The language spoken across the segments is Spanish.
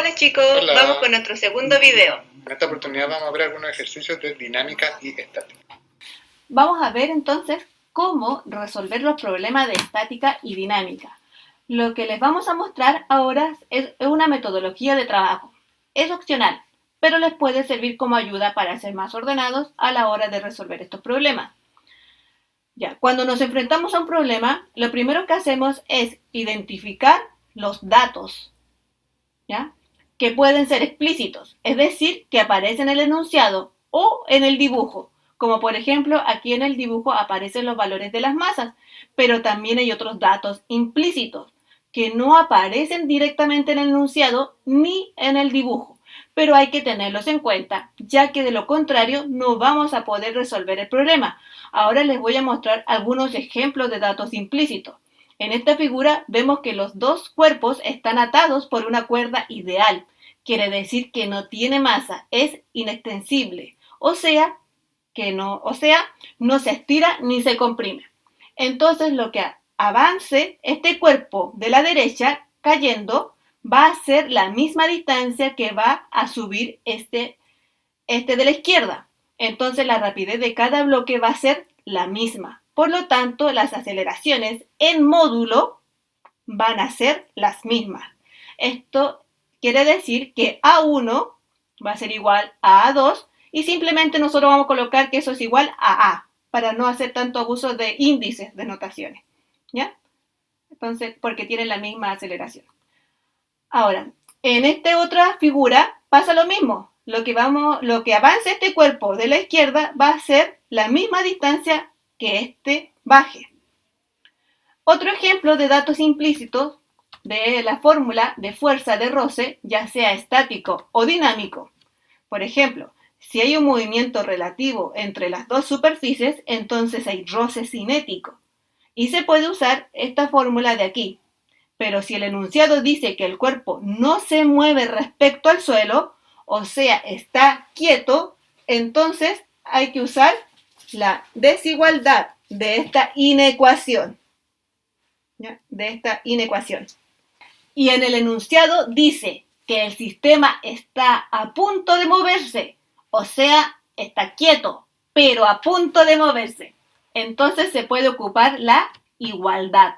Hola chicos, Hola. vamos con nuestro segundo video. En esta oportunidad vamos a ver algunos ejercicios de dinámica y estática. Vamos a ver entonces cómo resolver los problemas de estática y dinámica. Lo que les vamos a mostrar ahora es una metodología de trabajo. Es opcional, pero les puede servir como ayuda para ser más ordenados a la hora de resolver estos problemas. Ya, cuando nos enfrentamos a un problema, lo primero que hacemos es identificar los datos, ¿ya? Que pueden ser explícitos, es decir, que aparecen en el enunciado o en el dibujo. Como por ejemplo, aquí en el dibujo aparecen los valores de las masas, pero también hay otros datos implícitos que no aparecen directamente en el enunciado ni en el dibujo, pero hay que tenerlos en cuenta, ya que de lo contrario no vamos a poder resolver el problema. Ahora les voy a mostrar algunos ejemplos de datos implícitos. En esta figura vemos que los dos cuerpos están atados por una cuerda ideal. Quiere decir que no tiene masa, es inextensible, o sea, no se estira ni se comprime. Entonces, lo que avance este cuerpo de la derecha cayendo va a ser la misma distancia que va a subir este de la izquierda. Entonces, la rapidez de cada bloque va a ser la misma. Por lo tanto, las aceleraciones en módulo van a ser las mismas. Esto quiere decir que A1 va a ser igual a A2 y simplemente nosotros vamos a colocar que eso es igual a A para no hacer tanto abuso de índices de notaciones, ¿ya? Entonces, porque tienen la misma aceleración. Ahora, en esta otra figura pasa lo mismo. Lo que avance este cuerpo de la izquierda va a ser la misma distancia que este baje. Otro ejemplo de datos implícitos de la fórmula de fuerza de roce, ya sea estático o dinámico. Por ejemplo, si hay un movimiento relativo entre las dos superficies, entonces hay roce cinético. Y se puede usar esta fórmula de aquí. Pero si el enunciado dice que el cuerpo no se mueve respecto al suelo, o sea, está quieto, entonces hay que usar la desigualdad de esta inecuación. ¿Ya? De esta inecuación. Y en el enunciado dice que el sistema está a punto de moverse, o sea, está quieto, pero a punto de moverse. Entonces se puede ocupar la igualdad,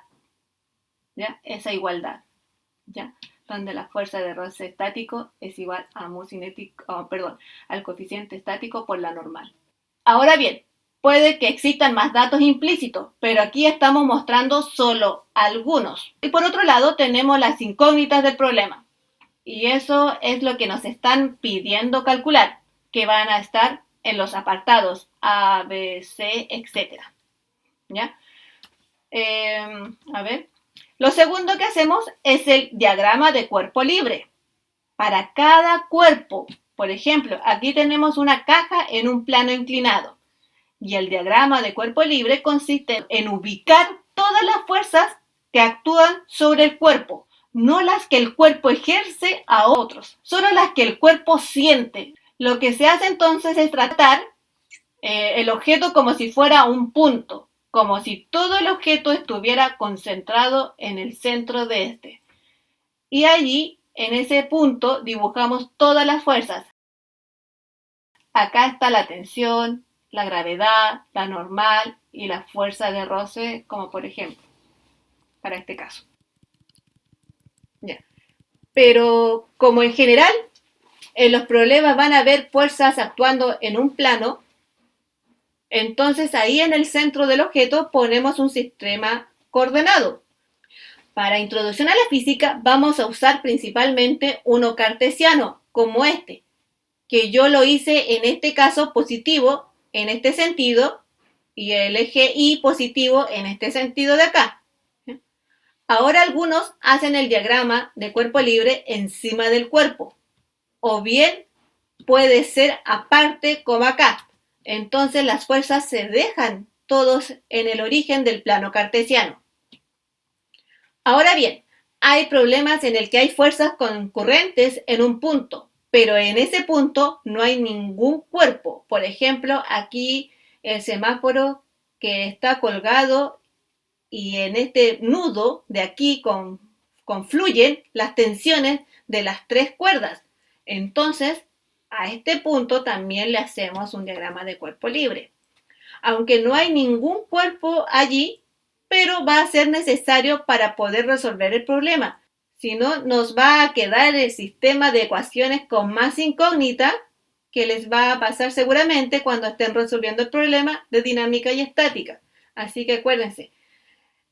¿ya? Esa igualdad, ¿ya? Donde la fuerza de roce estático es igual a al coeficiente estático por la normal. Ahora bien, puede que existan más datos implícitos, pero aquí estamos mostrando solo algunos. Y por otro lado tenemos las incógnitas del problema. Y eso es lo que nos están pidiendo calcular, que van a estar en los apartados A, B, C, etc. ¿Ya? A ver. Lo segundo que hacemos es el diagrama de cuerpo libre. Para cada cuerpo, por ejemplo, aquí tenemos una caja en un plano inclinado. Y el diagrama de cuerpo libre consiste en ubicar todas las fuerzas que actúan sobre el cuerpo, no las que el cuerpo ejerce a otros, solo las que el cuerpo siente. Lo que se hace entonces es tratar el objeto como si fuera un punto, como si todo el objeto estuviera concentrado en el centro de este. Y allí, en ese punto, dibujamos todas las fuerzas. Acá está la tensión, la gravedad, la normal y la fuerza de roce, como por ejemplo, para este caso. Ya. Pero como en general, en los problemas van a haber fuerzas actuando en un plano, entonces ahí en el centro del objeto ponemos un sistema coordenado. Para introducción a la física vamos a usar principalmente uno cartesiano, como este, que yo lo hice en este caso positivo, en este sentido, y el eje Y positivo en este sentido de acá. Ahora algunos hacen el diagrama de cuerpo libre encima del cuerpo, o bien puede ser aparte como acá. Entonces las fuerzas se dejan todos en el origen del plano cartesiano. Ahora bien, hay problemas en el que hay fuerzas concurrentes en un punto, pero en ese punto no hay ningún cuerpo. Por ejemplo, aquí el semáforo que está colgado y en este nudo de aquí confluyen las tensiones de las 3 cuerdas. Entonces, a este punto también le hacemos un diagrama de cuerpo libre. Aunque no hay ningún cuerpo allí, pero va a ser necesario para poder resolver el problema. Si no, nos va a quedar el sistema de ecuaciones con más incógnita que les va a pasar seguramente cuando estén resolviendo el problema de dinámica y estática. Así que acuérdense,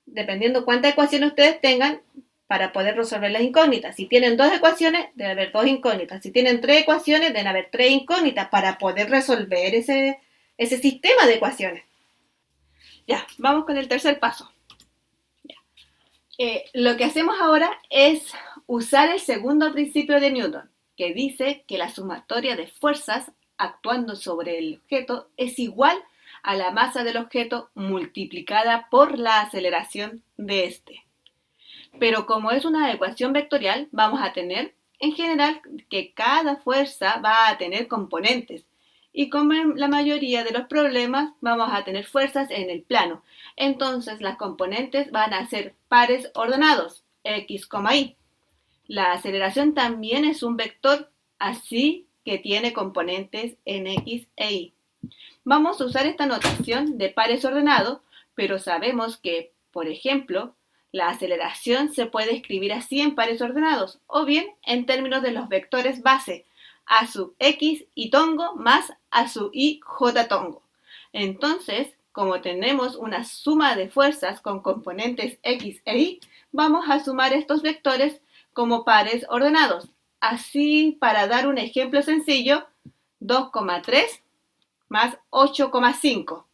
dependiendo cuántas ecuaciones ustedes tengan, para poder resolver las incógnitas. Si tienen 2 ecuaciones, debe haber 2 incógnitas. Si tienen 3 ecuaciones, deben haber 3 incógnitas para poder resolver ese sistema de ecuaciones. Ya, vamos con el tercer paso. Lo que hacemos ahora es usar el segundo principio de Newton, que dice que la sumatoria de fuerzas actuando sobre el objeto es igual a la masa del objeto multiplicada por la aceleración de este. Pero como es una ecuación vectorial, vamos a tener en general que cada fuerza va a tener componentes. Y como en la mayoría de los problemas, vamos a tener fuerzas en el plano. Entonces, las componentes van a ser pares ordenados, x, y. La aceleración también es un vector, así que tiene componentes en x e y. Vamos a usar esta notación de pares ordenados, pero sabemos que, por ejemplo, la aceleración se puede escribir así en pares ordenados, o bien en términos de los vectores base, a sub x y tongo más a sub y j tongo. Entonces, como tenemos una suma de fuerzas con componentes x e y, vamos a sumar estos vectores como pares ordenados. Así, para dar un ejemplo sencillo, 2,3 más 8,5.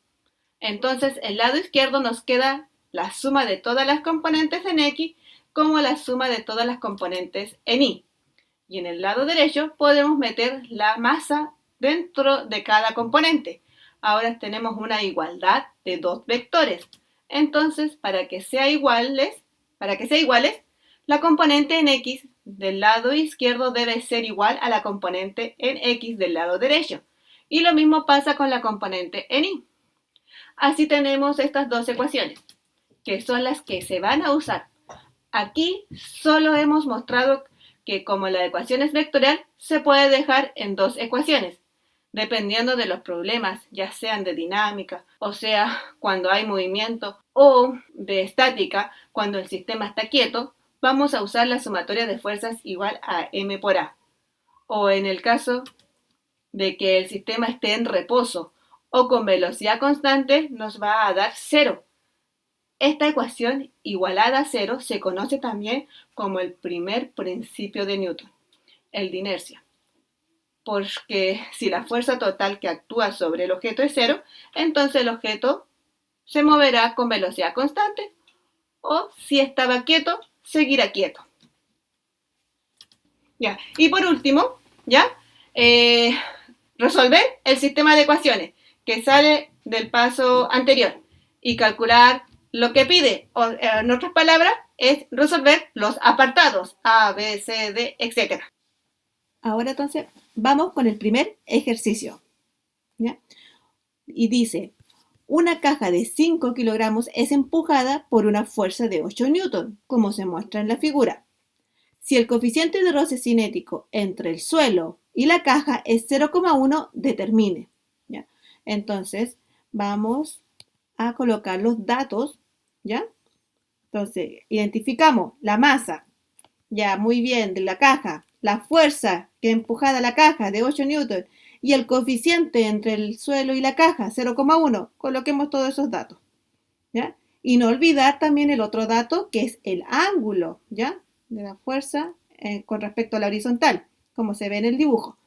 Entonces, el lado izquierdo nos queda la suma de todas las componentes en x como la suma de todas las componentes en y. Y en el lado derecho podemos meter la masa dentro de cada componente. Ahora tenemos una igualdad de 2 vectores. Entonces, para que sean iguales, la componente en x del lado izquierdo debe ser igual a la componente en x del lado derecho. Y lo mismo pasa con la componente en y. Así tenemos estas 2 ecuaciones, que son las que se van a usar. Aquí solo hemos mostrado que como la ecuación es vectorial, se puede dejar en 2 ecuaciones, dependiendo de los problemas, ya sean de dinámica, o sea, cuando hay movimiento, o de estática, cuando el sistema está quieto, vamos a usar la sumatoria de fuerzas igual a m por a. O en el caso de que el sistema esté en reposo o con velocidad constante, nos va a dar 0. Esta ecuación igualada a 0 se conoce también como el primer principio de Newton, el de inercia. Porque si la fuerza total que actúa sobre el objeto es 0, entonces el objeto se moverá con velocidad constante, o si estaba quieto, seguirá quieto. Ya. Y por último, resolver el sistema de ecuaciones que sale del paso anterior y calcular lo que pide, o en otras palabras, es resolver los apartados A, B, C, D, etc. Ahora entonces vamos con el primer ejercicio. ¿Ya? Y dice, una caja de 5 kilogramos es empujada por una fuerza de 8 newton, como se muestra en la figura. Si el coeficiente de roce cinético entre el suelo y la caja es 0,1, determine. ¿Ya? Entonces, vamos a colocar los datos, ¿ya? Entonces, identificamos la masa, ya muy bien, de la caja, la fuerza que empujada la caja de 8 newton y el coeficiente entre el suelo y la caja, 0,1. Coloquemos todos esos datos, ¿ya? Y no olvidar también el otro dato, que es el ángulo, ¿ya? De la fuerza con respecto a la horizontal, como se ve en el dibujo.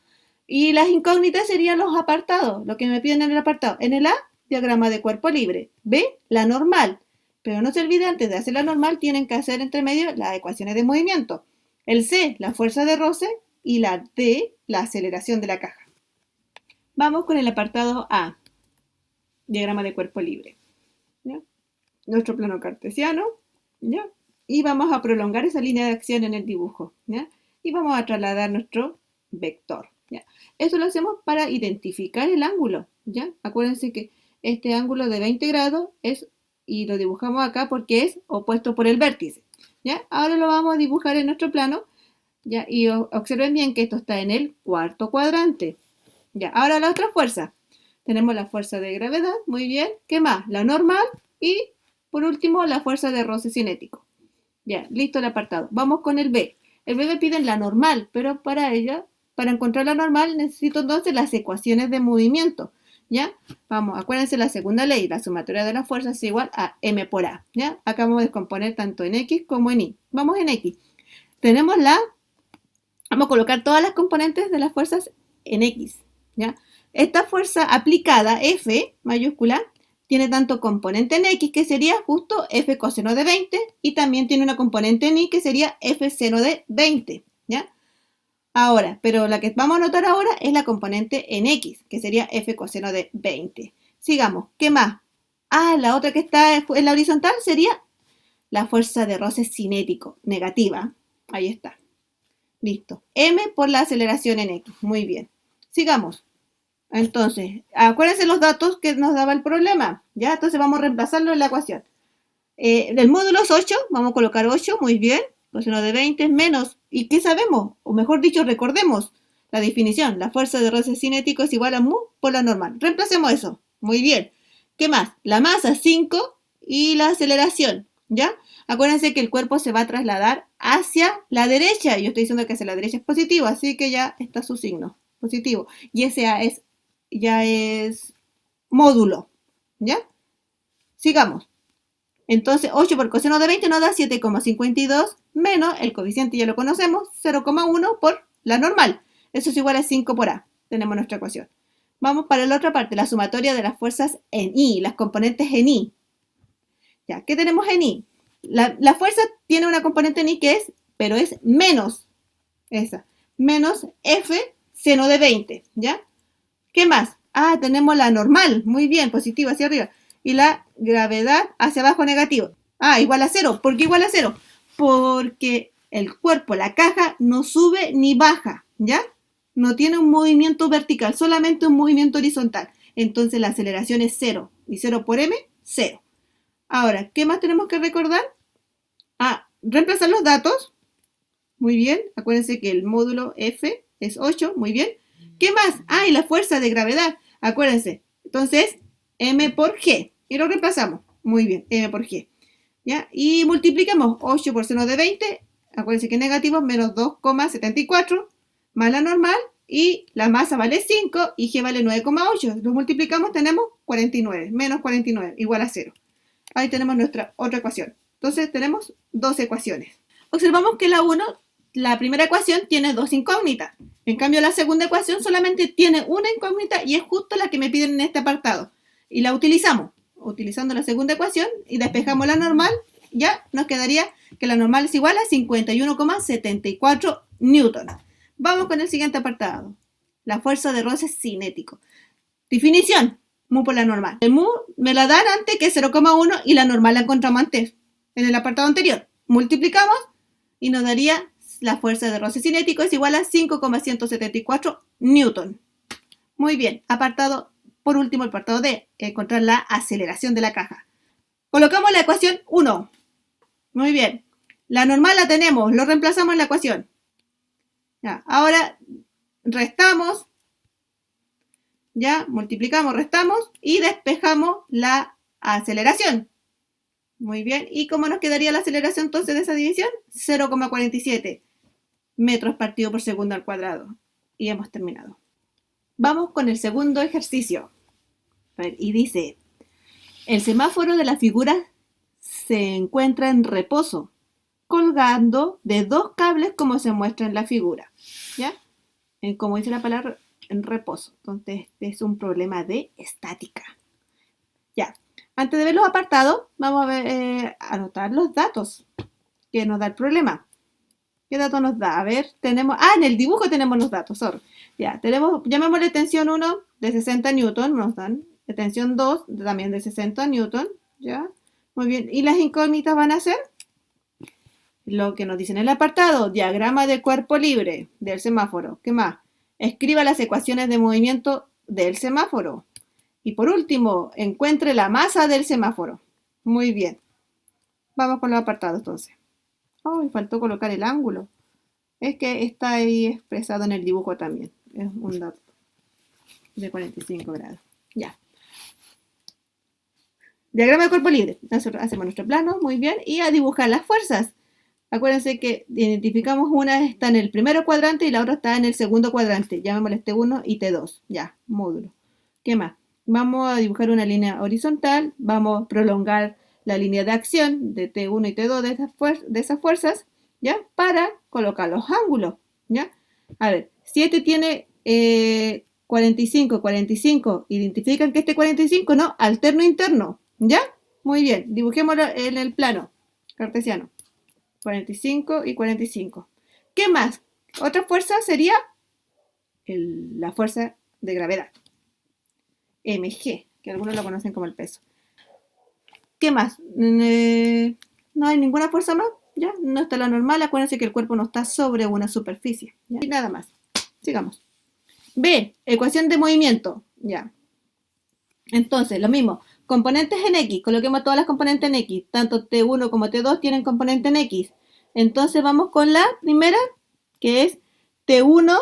Y las incógnitas serían los apartados, lo que me piden en el apartado. En el A, diagrama de cuerpo libre. B, la normal. Pero no se olvide, antes de hacer la normal, tienen que hacer entre medio las ecuaciones de movimiento. El C, la fuerza de roce, y la D, la aceleración de la caja. Vamos con el apartado A, diagrama de cuerpo libre. ¿Ya? Nuestro plano cartesiano, ¿ya? Y vamos a prolongar esa línea de acción en el dibujo, ¿ya? Y vamos a trasladar nuestro vector, ¿ya? Eso lo hacemos para identificar el ángulo, ¿ya? Acuérdense que este ángulo de 20 grados es, y lo dibujamos acá porque es opuesto por el vértice, ¿ya? Ahora lo vamos a dibujar en nuestro plano Ya, y observen bien que esto está en el cuarto cuadrante. Ya, ahora la otra fuerza. Tenemos la fuerza de gravedad, muy bien. ¿Qué más? La normal y, por último, la fuerza de roce cinético. Ya, listo el apartado. Vamos con el B. El B me piden la normal, pero para ella, para encontrar la normal, necesito entonces las ecuaciones de movimiento. ¿Ya? Vamos, acuérdense la segunda ley, la sumatoria de las fuerzas es igual a m por a. ¿Ya? Acá vamos a descomponer tanto en x como en y. Vamos en x. Tenemos vamos a colocar todas las componentes de las fuerzas en x. ¿Ya? Esta fuerza aplicada, F mayúscula, tiene tanto componente en x, que sería justo f coseno de 20, y también tiene una componente en y, que sería f seno de 20. ¿Ya? Ahora, pero la que vamos a notar ahora es la componente en x, que sería f coseno de 20. Sigamos, ¿qué más? Ah, la otra que está en la horizontal sería la fuerza de roce cinético, negativa. Ahí está. Listo. M por la aceleración en x. Muy bien. Sigamos. Entonces, acuérdense los datos que nos daba el problema. ¿Ya? Entonces vamos a reemplazarlo en la ecuación. El módulo es 8. Vamos a colocar 8. Muy bien. Coseno de 20 menos. ¿Y qué sabemos? O mejor dicho, recordemos la definición. La fuerza de roce cinético es igual a mu por la normal. Reemplacemos eso. Muy bien. ¿Qué más? La masa 5 y la aceleración. ¿Ya? Acuérdense que el cuerpo se va a trasladar hacia la derecha. Yo estoy diciendo que hacia la derecha es positivo, así que ya está su signo positivo. Y ese A ya es módulo. ¿Ya? Sigamos. Entonces, 8 por coseno de 20 nos da 7,52 menos el coeficiente, ya lo conocemos, 0,1 por la normal. Eso es igual a 5 por A. Tenemos nuestra ecuación. Vamos para la otra parte, la sumatoria de las fuerzas en I, las componentes en I. Ya, ¿qué tenemos en I? La fuerza tiene una componente en I que pero es menos esa, menos F seno de 20, ¿ya? ¿Qué más? Ah, tenemos la normal, muy bien, positiva hacia arriba. Y la gravedad hacia abajo negativo. Ah, igual a 0. ¿Por qué igual a 0? Porque el cuerpo, la caja, no sube ni baja, ¿ya? No tiene un movimiento vertical, solamente un movimiento horizontal. Entonces la aceleración es 0. Y 0 por m, 0. Ahora, ¿qué más tenemos que recordar? Ah, reemplazar los datos. Muy bien. Acuérdense que el módulo F es 8. Muy bien. ¿Qué más? Ah, y la fuerza de gravedad. Acuérdense. Entonces, m por g. Y lo reemplazamos. Muy bien. M por g. ¿Ya? Y multiplicamos 8 por seno de 20. Acuérdense que es negativo, menos 2,74. Más la normal. Y la masa vale 5 y g vale 9,8. Lo multiplicamos, tenemos 49. Menos 49, igual a 0. Ahí tenemos nuestra otra ecuación. Entonces tenemos dos ecuaciones. Observamos que la primera ecuación tiene dos incógnitas. En cambio, la segunda ecuación solamente tiene una incógnita y es justo la que me piden en este apartado. Y la utilizamos. Utilizando la segunda ecuación y despejamos la normal, ya nos quedaría que la normal es igual a 51,74 newton. Vamos con el siguiente apartado. La fuerza de roce cinético. Definición. Mu por la normal. El mu me la dan antes, que es 0,1, y la normal la encontramos antes, en el apartado anterior. Multiplicamos y nos daría la fuerza de roce cinético es igual a 5,174 newton. Muy bien. Por último, el apartado D, encontrar la aceleración de la caja. Colocamos la ecuación 1. Muy bien. La normal la tenemos, lo reemplazamos en la ecuación. Ya, ahora restamos. Ya, multiplicamos, restamos y despejamos la aceleración. Muy bien. ¿Y cómo nos quedaría la aceleración entonces de esa división? 0,47 metros partido por segundo al cuadrado. Y hemos terminado. Vamos con el segundo ejercicio. Y dice, el semáforo de la figura se encuentra en reposo, colgando de dos cables como se muestra en la figura. ¿Ya? Como dice la palabra, en reposo. Entonces, este es un problema de estática. Ya. Antes de ver los apartados, vamos a anotar los datos que nos da el problema. ¿Qué datos nos da? A ver, tenemos... Ah, en el dibujo tenemos los datos, sorry. Ya, llamémosle tensión 1 de 60 newton, nos dan. Tensión 2 también de 60 newton, ¿ya? Muy bien. ¿Y las incógnitas van a ser? Lo que nos dice en el apartado, diagrama de cuerpo libre del semáforo. ¿Qué más? Escriba las ecuaciones de movimiento del semáforo. Y por último, encuentre la masa del semáforo. Muy bien. Vamos con los apartados entonces. Oh, me faltó colocar el ángulo. Es que está ahí expresado en el dibujo también. Es un dato de 45 grados. Ya. Diagrama de cuerpo libre. Nosotros hacemos nuestro plano, muy bien, y a dibujar las fuerzas. Acuérdense que identificamos una está en el primer cuadrante y la otra está en el segundo cuadrante. Llamémosle T1 y T2. Ya, módulo. ¿Qué más? Vamos a dibujar una línea horizontal. Vamos a prolongar la línea de acción de T1 y T2 de esas fuerzas, ¿ya? Para colocar los ángulos, ¿ya? A ver, si este tiene 45, 45, identifican que este 45, no, alterno interno, ¿ya? Muy bien, dibujémoslo en el plano cartesiano. 45 y 45. ¿Qué más? Otra fuerza sería la fuerza de gravedad. mg, que algunos lo conocen como el peso. ¿Qué más? No hay ninguna fuerza más, ¿ya? No está la normal, acuérdense que el cuerpo no está sobre una superficie, ¿ya? Y nada más. Sigamos. B, ecuación de movimiento, ¿ya? Entonces, lo mismo, componentes en X, coloquemos todas las componentes en X, tanto T1 como T2 tienen componente en X. Entonces vamos con la primera, que es T1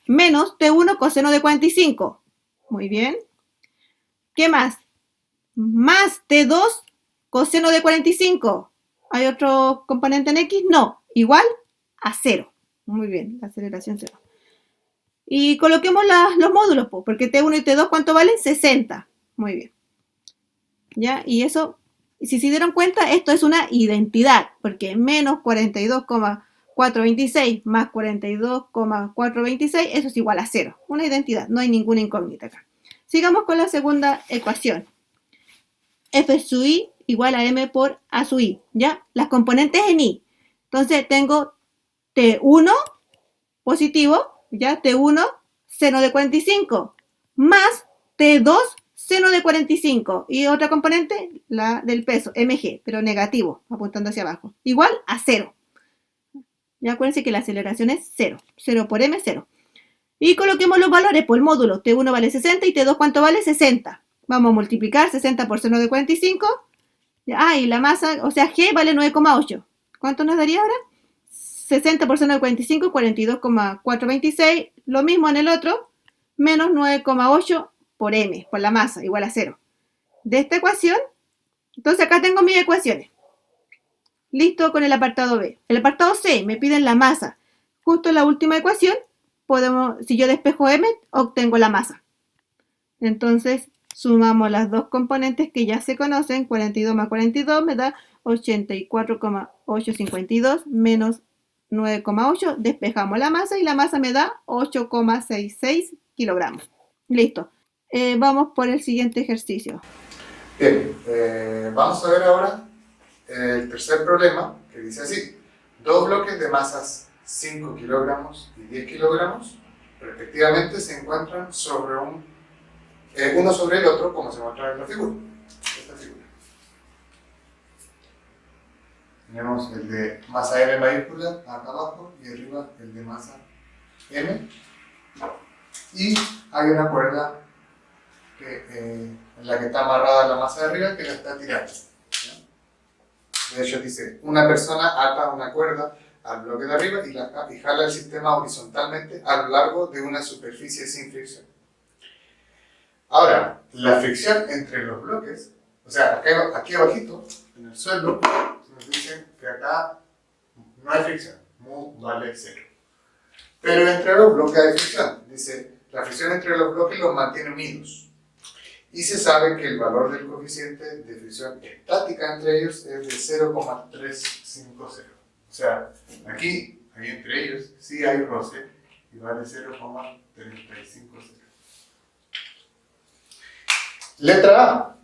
menos T1 coseno de 45. Muy bien. ¿Qué más? Más T2 coseno de 45. ¿Hay otro componente en X? No. Igual a 0. Muy bien, la aceleración 0. Y coloquemos los módulos, porque T1 y T2, ¿cuánto valen? 60. Muy bien. ¿Ya? Y eso, si se dieron cuenta, esto es una identidad, porque menos 42,426 más 42,426, eso es igual a 0. Una identidad, no hay ninguna incógnita acá. Sigamos con la segunda ecuación. F sub i igual a m por a sub i, ¿ya? Las componentes en i. Entonces tengo T1 positivo, ¿ya? T1 seno de 45 más T2 seno de 45 y otra componente, la del peso, mg, pero negativo, apuntando hacia abajo, igual a 0. Ya acuérdense que la aceleración es 0, 0 por m, 0. Y coloquemos los valores por el módulo, T1 vale 60 y T2 ¿cuánto vale? 60. Vamos a multiplicar 60 por seno de 45. Y la masa, o sea, G vale 9,8. ¿Cuánto nos daría ahora? 60 por seno de 45, 42,426. Lo mismo en el otro, menos 9,8 por m, por la masa, igual a 0. De esta ecuación, entonces acá tengo mis ecuaciones. Listo con el apartado B. El apartado C, me piden la masa. Justo en la última ecuación, si yo despejo m, obtengo la masa. Entonces, sumamos las dos componentes que ya se conocen. 42 más 42 me da 84,852 menos 9,8. Despejamos la masa y la masa me da 8,66 kilogramos. Listo. Vamos por el siguiente ejercicio. Bien, vamos a ver ahora el tercer problema, que dice así: dos bloques de masas 5 kilogramos y 10 kilogramos, respectivamente, se encuentran sobre uno sobre el otro, como se muestra en la figura. Esta figura. Tenemos el de masa M mayúscula acá abajo y arriba el de masa M. Y hay una cuerda en la que está amarrada la masa de arriba que la está tirando. ¿Ya? De hecho dice, una persona ata una cuerda al bloque de arriba y jala el sistema horizontalmente a lo largo de una superficie sin fricción. Ahora, la fricción entre los bloques, o sea, aquí abajito, en el suelo, nos dicen que acá no hay fricción, mu vale 0. Pero entre los bloques hay fricción. Dice, la fricción entre los bloques los mantiene unidos. Y se sabe que el valor del coeficiente de fricción estática entre ellos es de 0,350. O sea, aquí, entre ellos, sí hay roce y vale 0,350. Letra A.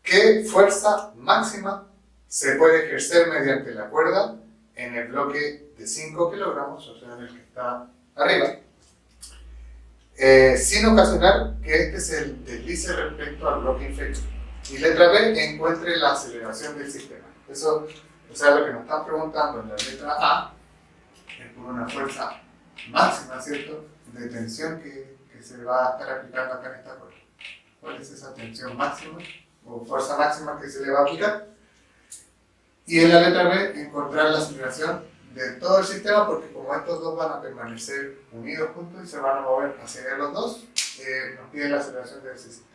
¿Qué fuerza máxima se puede ejercer mediante la cuerda en el bloque de 5 kilogramos, o sea, en el que está arriba, sin ocasionar que este se deslice respecto al bloque inferior? Y letra B, encuentre la aceleración del sistema. Eso, o sea, lo que nos están preguntando en la letra A es por una fuerza máxima, ¿cierto?, de tensión que se va a estar aplicando acá en esta cuerda. ¿Cuál es esa tensión máxima o fuerza máxima que se le va a aplicar? Y en la letra B, encontrar la aceleración de todo el sistema, porque como estos dos van a permanecer unidos juntos y se van a mover hacia allá los dos, nos pide la aceleración de ese sistema.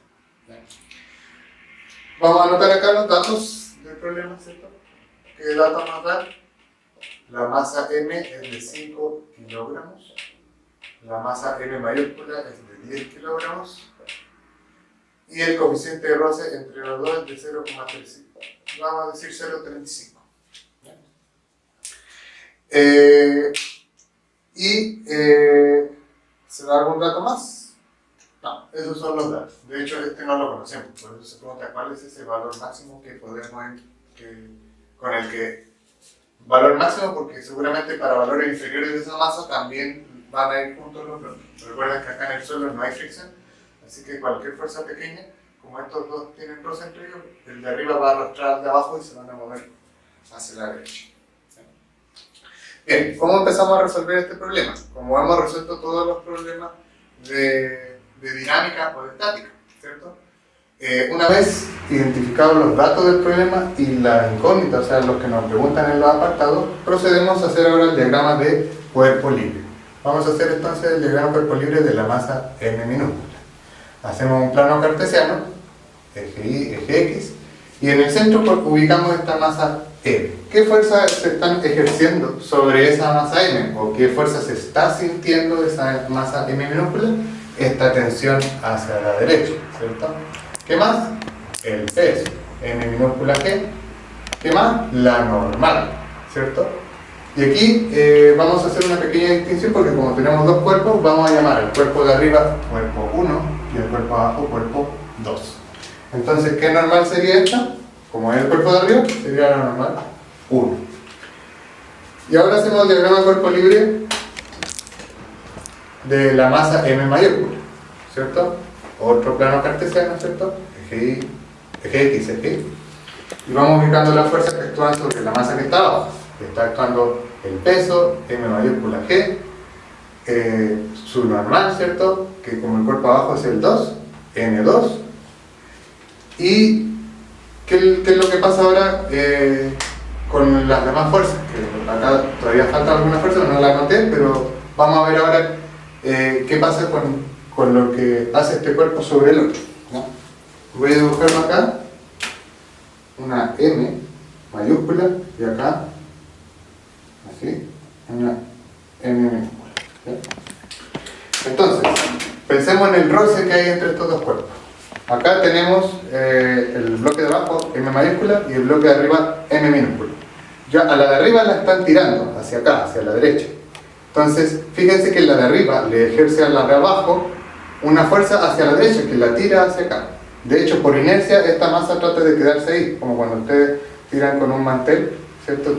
Vamos a anotar acá los datos del problema, ¿cierto? ¿Qué datos nos dan? La masa M es de 5 kilogramos, la masa M mayúscula es de 10 kilogramos y el coeficiente de roce entre los dos es de 0,35. Vamos a decir 0,35. ¿Se da algún dato más? No, esos son los datos. De hecho, este no lo conocemos, por eso se pregunta cuál es ese valor máximo que podemos con el que valor máximo, porque seguramente para valores inferiores de esa masa también van a ir juntos los bloques. Recuerden que acá en el suelo no hay fricción, así que cualquier fuerza pequeña, como estos dos tienen roce entre ellos, el de arriba va a arrastrar al de abajo y se van a mover hacia la derecha. Bien, ¿cómo empezamos a resolver este problema? Como hemos resuelto todos los problemas de dinámica o de estática, ¿cierto? Una vez identificados los datos del problema y la incógnita, o sea, los que nos preguntan en los apartados, procedemos a hacer ahora el diagrama de cuerpo libre. Vamos a hacer entonces el diagrama de cuerpo libre de la masa M minúscula. Hacemos un plano cartesiano, eje Y, eje X, y en el centro ubicamos esta masa M. ¿Qué fuerzas se están ejerciendo sobre esa masa M? ¿O qué fuerza se está sintiendo esa masa M minúscula? Esta tensión hacia la derecha, ¿cierto? ¿Qué más? El peso, M minúscula G. ¿Qué más? La normal, ¿cierto? Y aquí vamos a hacer una pequeña distinción porque como tenemos dos cuerpos, vamos a llamar al cuerpo de arriba cuerpo 1 y el cuerpo de abajo cuerpo 2. Entonces, ¿qué normal sería esta? Como es el cuerpo de arriba, sería la normal 1. Y ahora hacemos el diagrama de cuerpo libre de la masa M mayúscula, ¿cierto? Otro plano cartesiano, ¿cierto? Eje X, eje Y. Y vamos ubicando las fuerzas que actúan sobre la masa que está abajo. Está actuando el peso, M mayúscula G, su normal, ¿cierto? Que como el cuerpo abajo es el 2, N2. ¿Y qué es lo que pasa ahora con las demás fuerzas? Que acá todavía falta alguna fuerza, no la anoté, pero vamos a ver ahora qué pasa con lo que hace este cuerpo sobre el otro, ¿no? Voy a dibujarlo acá, una M mayúscula, y acá, así, una M minúscula, ¿sí? Entonces, pensemos en el roce que hay entre estos dos cuerpos. Acá tenemos el bloque de abajo, M mayúscula, y el bloque de arriba, M minúscula. Ya a la de arriba la están tirando hacia acá, hacia la derecha. Entonces, fíjense que la de arriba le ejerce a la de abajo una fuerza hacia la derecha, que la tira hacia acá. De hecho, por inercia, esta masa trata de quedarse ahí, como cuando ustedes tiran con un mantel, ¿cierto?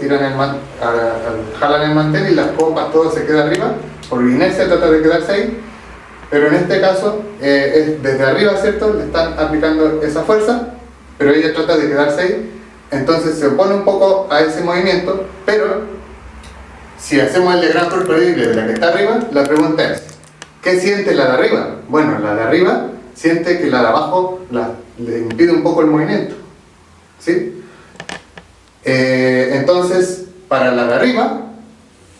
Jalan el mantel y las copas, todo se queda arriba. Por inercia trata de quedarse ahí. Pero en este caso, es desde arriba, ¿cierto? Le están aplicando esa fuerza, pero ella trata de quedarse ahí. Entonces se opone un poco a ese movimiento, pero si hacemos el diagrama cuerpo libre de la que está arriba, la pregunta es, ¿qué siente la de arriba? Bueno, la de arriba siente que la de abajo le impide un poco el movimiento, ¿sí? Entonces, para la de arriba,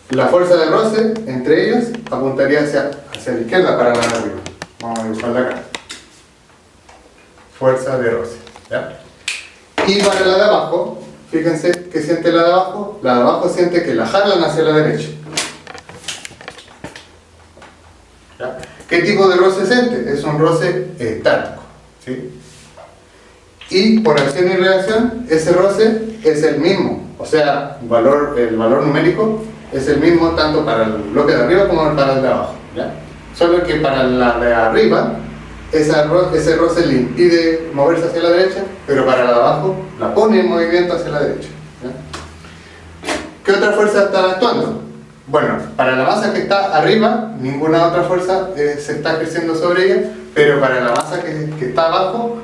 la fuerza de roce entre ellos apuntaría hacia la izquierda para la de arriba. Vamos a dibujarla acá. Fuerza de roce, ¿ya? Y para la de abajo, fíjense que siente la de abajo. La de abajo siente que la jalan hacia la derecha. ¿Ya? ¿Qué tipo de roce siente? Es un roce estático, ¿sí? Y por acción y reacción, ese roce es el mismo. O sea, el valor numérico es el mismo tanto para el bloque de arriba como para el de abajo, ¿ya? Solo que para la de arriba, ese roce le impide moverse hacia la derecha, pero para la de abajo la pone en movimiento hacia la derecha, ¿ya? ¿Qué otra fuerza está actuando? Bueno, para la masa que está arriba, ninguna otra fuerza se está ejerciendo sobre ella, pero para la masa que está abajo,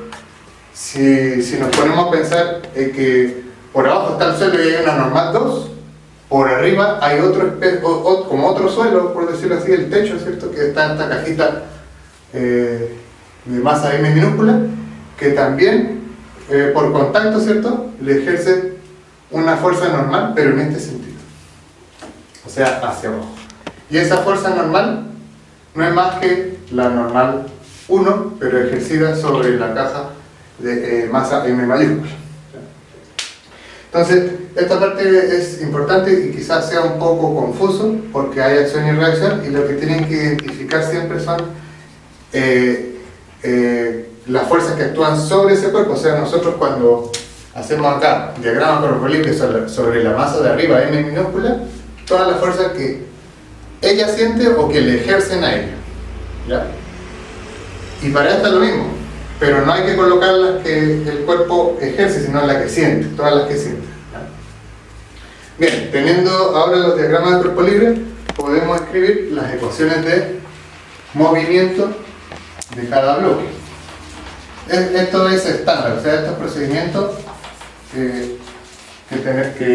si nos ponemos a pensar que por abajo está el suelo y hay una normal 2, por arriba hay como otro suelo, por decirlo así, el techo, ¿cierto? Que está en esta cajita de masa M minúscula, que también por contacto, ¿cierto? Le ejerce una fuerza normal, pero en este sentido. o sea, hacia abajo. Y esa fuerza normal no es más que la normal 1, pero ejercida sobre la caja de masa M mayúscula. Entonces, esta parte es importante y quizás sea un poco confuso porque hay acción y reacción, y lo que tienen que identificar siempre son las fuerzas que actúan sobre ese cuerpo. O sea, nosotros cuando hacemos acá diagrama cuerpo libre sobre la masa de arriba M minúscula, todas las fuerzas que ella siente o que le ejercen a ella, ¿ya? Y para esta es lo mismo, pero no hay que colocar las que el cuerpo ejerce, sino las que siente, todas las que siente, ¿ya? Bien, teniendo ahora los diagramas de cuerpo libre, podemos escribir las ecuaciones de movimiento de cada bloque. Esto es estándar, o sea, estos procedimientos que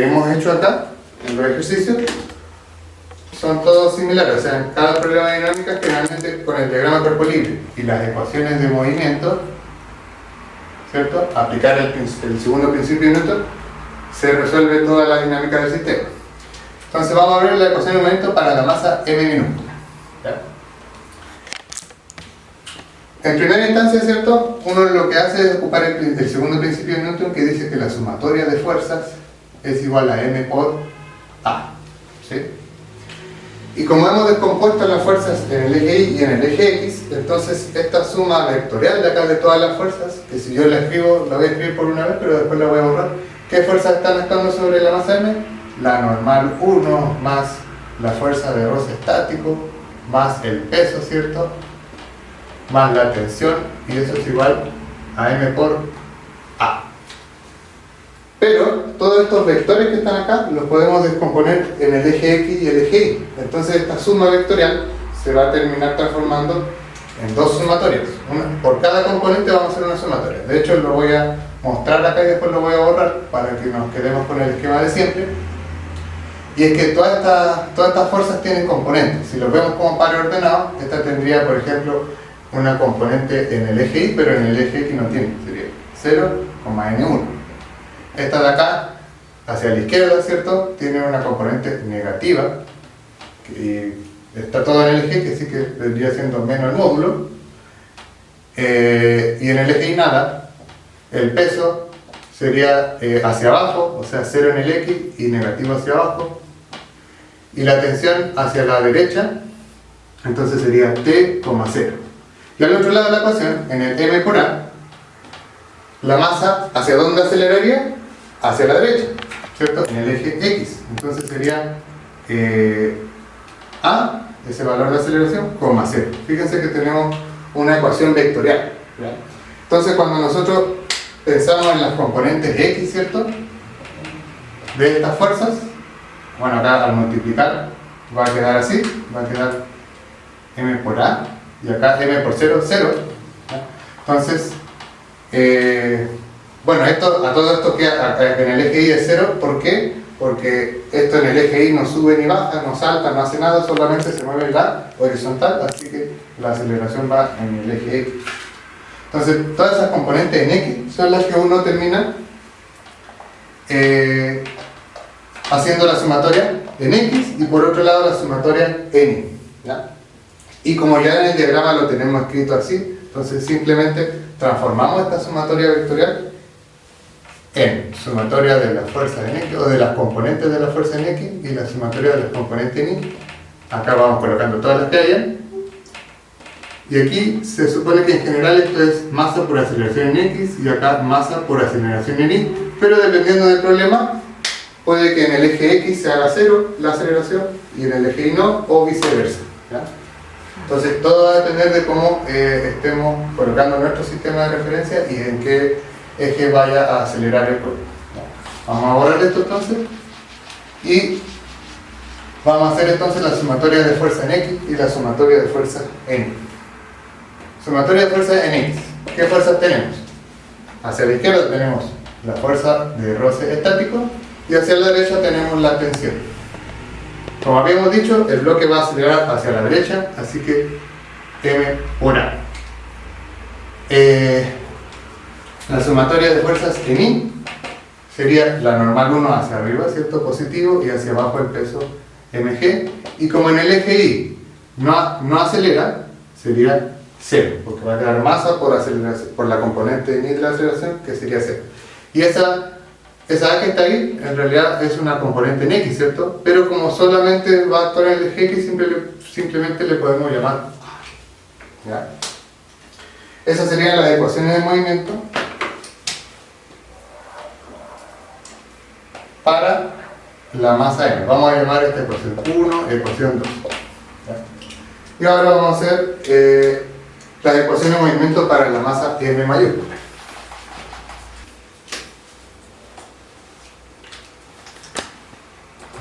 hemos hecho acá en los ejercicios son todos similares. O sea, en cada problema de dinámica, generalmente con el diagrama de cuerpo libre y las ecuaciones de movimiento, ¿cierto? Aplicar el segundo principio de Newton, se resuelve toda la dinámica del sistema. Entonces vamos a ver la ecuación de movimiento para la masa M minúscula, ¿ya? En primera instancia, ¿cierto? Uno lo que hace es ocupar el segundo principio de Newton, que dice que la sumatoria de fuerzas es igual a M por A, ¿sí? Y como hemos descompuesto las fuerzas en el eje Y y en el eje X, entonces esta suma vectorial de acá de todas las fuerzas, que si yo la escribo, la voy a escribir por una vez, pero después la voy a borrar. ¿Qué fuerzas están actuando sobre la masa M? La normal 1 más la fuerza de roce estático, más el peso, ¿cierto? Más la tensión, y eso es igual a M por A. Pero todos estos vectores que están acá los podemos descomponer en el eje X y el eje Y. Entonces esta suma vectorial se va a terminar transformando en dos sumatorias. Por cada componente vamos a hacer una sumatoria. De hecho lo voy a mostrar acá y después lo voy a borrar para que nos quedemos con el esquema de siempre. Y es que todas estas fuerzas tienen componentes. Si los vemos como pares ordenados, esta tendría, por ejemplo, una componente en el eje Y, pero en el eje X no tiene. Sería 0, N1. Esta de acá, hacia la izquierda, ¿cierto? Tiene una componente negativa, y está todo en el eje, que sí que vendría siendo menos el módulo, y en el eje Y nada. El peso sería hacia abajo, o sea 0 en el X y negativo hacia abajo, y la tensión hacia la derecha, entonces sería T, 0. Y al otro lado de la ecuación, en el M por A, la masa, ¿hacia dónde aceleraría? Hacia la derecha, ¿cierto? En el eje X. Entonces sería A, ese valor de aceleración, 0. Fíjense que tenemos una ecuación vectorial, ¿ya? Entonces cuando nosotros pensamos en las componentes X, ¿cierto? De estas fuerzas, bueno, acá al multiplicar va a quedar así, va a quedar M por A, y acá M por 0, 0, ¿ya? Entonces, bueno, a todo esto queda en el eje Y es 0, ¿por qué? Porque esto en el eje Y no sube ni baja, no salta, no hace nada, solamente se mueve en la horizontal, así que la aceleración va en el eje X. Entonces, todas esas componentes en X son las que uno termina haciendo la sumatoria en X y por otro lado la sumatoria en Y, ¿ya? Y como ya en el diagrama lo tenemos escrito así, entonces simplemente transformamos esta sumatoria vectorial en sumatoria de las fuerzas en X, o de las componentes de la fuerza en X, y la sumatoria de las componentes en Y. Acá vamos colocando todas las que hayan. Y aquí se supone que en general esto es masa por aceleración en X, y acá masa por aceleración en Y, pero dependiendo del problema, puede que en el eje X se haga 0 la aceleración, y en el eje Y no, o viceversa, ¿ya? Entonces todo va a depender de cómo estemos colocando nuestro sistema de referencia y en qué eje vaya a acelerar el cuerpo. Vamos a borrar esto entonces y vamos a hacer entonces la sumatoria de fuerza en X y la sumatoria de fuerza en Y. Sumatoria de fuerza en X. ¿Qué fuerzas tenemos? Hacia la izquierda tenemos la fuerza de roce estático y hacia la derecha tenemos la tensión. Como habíamos dicho, el bloque va a acelerar hacia la derecha, así que M por A. La sumatoria de fuerzas en Y sería la normal 1 hacia arriba, ¿cierto? Positivo, y hacia abajo el peso mg, y como en el eje y no acelera, sería 0, porque va a quedar masa por aceleración, por la componente de la aceleración, que sería 0. Y esa A que está ahí, en realidad es una componente en x, ¿cierto? Pero como solamente va a actuar en el eje x, simplemente le podemos llamar A. ¿Ya? Esas serían las ecuaciones de movimiento para la masa m. Vamos a llamar esta ecuación 1, ecuación 2. ¿Ya? Y ahora vamos a hacer las ecuaciones de movimiento para la masa m mayúscula.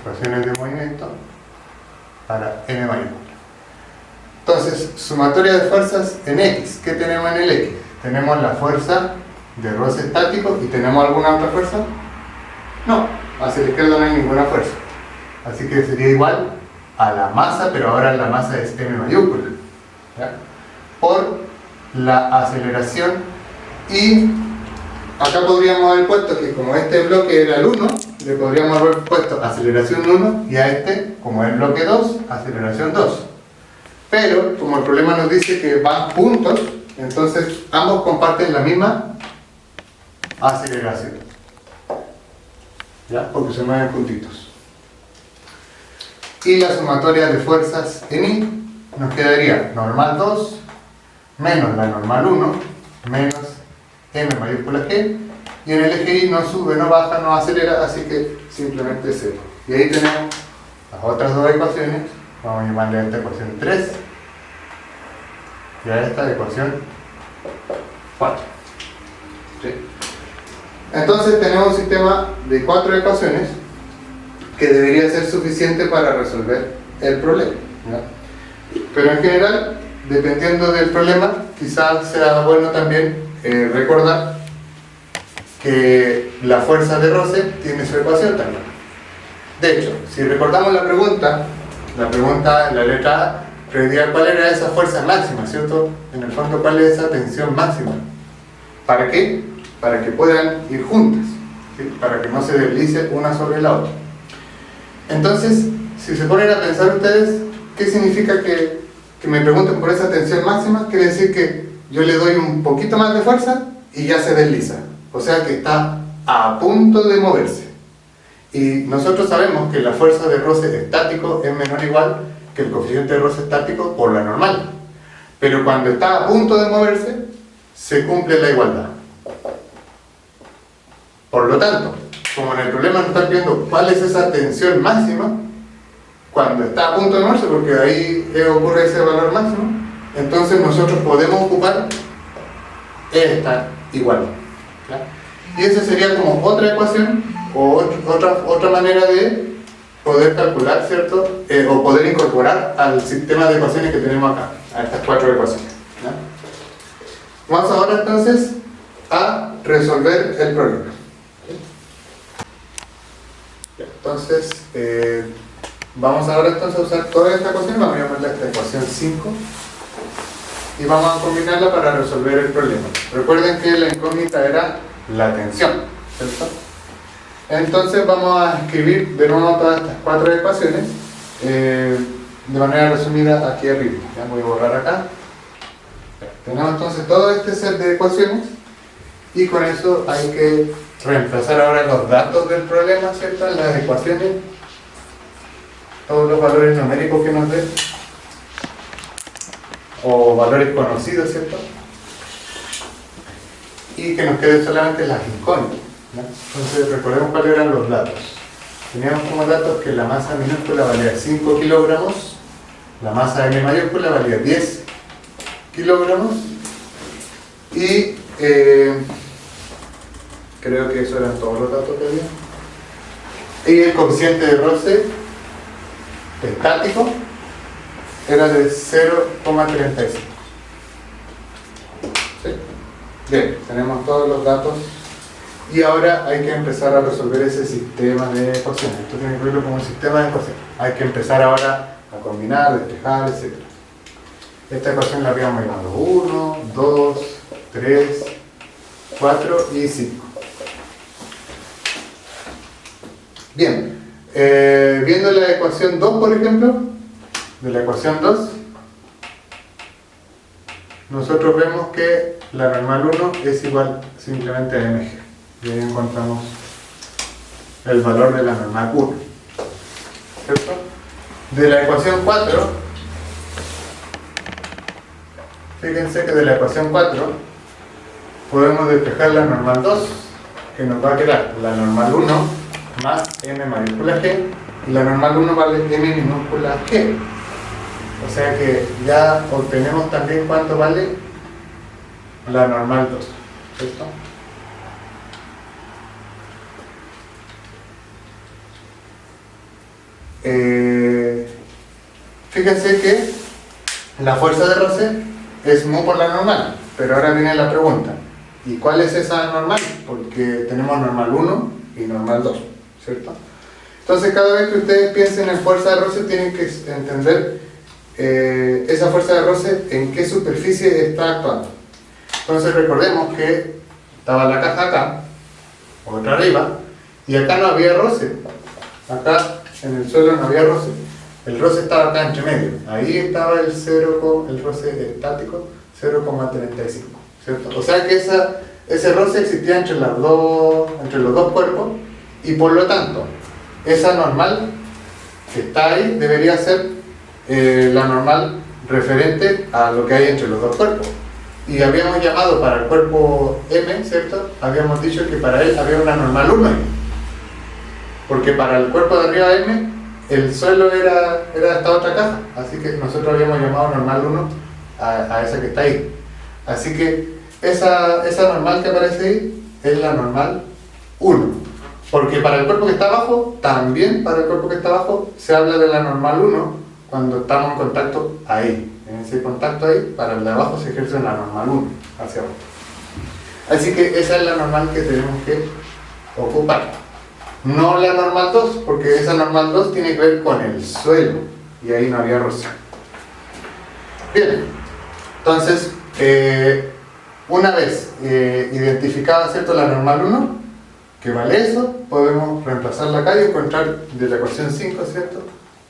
Ecuaciones de movimiento para m mayúscula. Entonces, sumatoria de fuerzas en x. ¿Qué tenemos en el x? Tenemos la fuerza de roce estático y ¿tenemos alguna otra fuerza? No, hacia la izquierda no hay ninguna fuerza. Así que sería igual a la masa, pero ahora la masa es m mayúscula, ¿ya? Por la aceleración, y acá podríamos haber puesto que como este bloque era el 1, le podríamos haber puesto aceleración 1 y a este, como es el bloque 2, aceleración 2. Pero como el problema nos dice que van juntos, entonces ambos comparten la misma aceleración, ¿ya? Porque se mueven juntitos. Y la sumatoria de fuerzas en I nos quedaría normal 2 menos la normal 1 menos m mayúscula g, y en el eje y no sube, no baja, no acelera, así que simplemente 0. Y ahí tenemos las otras dos ecuaciones. Vamos a llamarle a esta ecuación 3 y a esta ecuación 4. ¿Sí? Entonces tenemos un sistema de 4 ecuaciones que debería ser suficiente para resolver el problema, ¿no? Pero en general, dependiendo del problema, quizás sea bueno también recordar que la fuerza de roce tiene su ecuación también. De hecho, si recordamos la pregunta, en la letra A, predía cuál era esa fuerza máxima, ¿cierto? En el fondo, cuál es esa tensión máxima. ¿Para qué? Para que puedan ir juntas, ¿sí? Para que no se deslice una sobre la otra. Entonces, si se ponen a pensar ustedes, ¿qué significa que me pregunten por esa tensión máxima? Quiere decir que yo le doy un poquito más de fuerza y ya se desliza. O sea que está a punto de moverse. Y nosotros sabemos que la fuerza de roce estático es menor o igual que el coeficiente de roce estático por la normal. Pero cuando está a punto de moverse, se cumple la igualdad. Por lo tanto, como en el problema nos están viendo cuál es esa tensión máxima, cuando está a punto de moverse, porque ahí ocurre ese valor máximo, entonces nosotros podemos ocupar esta igualdad, ¿ya? Y esa sería como otra ecuación o otra manera de poder calcular, ¿cierto? O poder incorporar al sistema de ecuaciones que tenemos acá, a estas 4 ecuaciones, ¿ya? Vamos ahora entonces a resolver el problema. Entonces, vamos ahora entonces a usar toda esta ecuación, vamos a llamarla esta ecuación 5 y vamos a combinarla para resolver el problema. Recuerden que la incógnita era la tensión, ¿cierto? Entonces vamos a escribir de nuevo todas estas 4 ecuaciones de manera resumida aquí arriba. Ya voy a borrar acá. Tenemos entonces todo este set de ecuaciones y con eso hay que reemplazar ahora los datos del problema, ¿cierto? En las ecuaciones, todos los valores numéricos que nos den o valores conocidos, ¿cierto? Y que nos queden solamente las incógnitas, ¿no? Entonces recordemos cuáles eran los datos. Teníamos como datos que la masa minúscula valía 5 kilogramos, la masa m mayúscula valía 10 kilogramos y creo que esos eran todos los datos que había. Y el coeficiente de roce estático era de 0,35. ¿Sí? Bien, tenemos todos los datos y ahora hay que empezar a resolver ese sistema de ecuaciones. Esto tiene que verlo como un sistema de ecuaciones. Hay que empezar ahora a combinar, despejar, etc. Esta ecuación la habíamos llamado 1, 2, 3, 4 y 5. Bien, Viendo la ecuación 2, por ejemplo, de la ecuación 2, nosotros vemos que la normal 1 es igual simplemente a mg. Y ahí encontramos el valor de la normal 1. ¿Cierto? De la ecuación 4, fíjense que de la ecuación 4 podemos despejar la normal 2, que nos va a quedar la normal 1 más m mayúscula g, y la normal 1 vale m minúscula g. O sea que ya obtenemos también cuánto vale la normal 2, ¿cierto? Fíjense que la fuerza de roce es mu por la normal, pero ahora viene la pregunta, ¿y cuál es esa normal? Porque tenemos normal 1 y normal 2, ¿cierto? Entonces cada vez que ustedes piensen en fuerza de roce tienen que entender esa fuerza de roce en qué superficie está actuando. Entonces recordemos que estaba la caja acá, otra arriba, y acá no había roce. Acá en el suelo no había roce. El roce estaba acá entre medio. Ahí estaba el roce estático 0,35, ¿cierto? O sea que ese roce existía entre los dos cuerpos, y por lo tanto esa normal que está ahí debería ser la normal referente a lo que hay entre los dos cuerpos. Y habíamos llamado para el cuerpo M, ¿cierto? Habíamos dicho que para él había una normal 1, porque para el cuerpo de arriba M el suelo era esta otra caja, así que nosotros habíamos llamado normal 1 a esa que está ahí. Así que esa normal que aparece ahí es la normal 1, porque para el cuerpo que está abajo, también para el cuerpo que está abajo se habla de la normal 1 cuando estamos en contacto ahí. En ese contacto ahí, para el de abajo se ejerce la normal 1 hacia abajo. Así que esa es la normal que tenemos que ocupar. No la normal 2, porque esa normal 2 tiene que ver con el suelo, y ahí no había roce. Bien, entonces, una vez identificada, ¿cierto?, la normal 1, que vale eso, podemos reemplazarla acá y encontrar de la ecuación 5, ¿cierto?,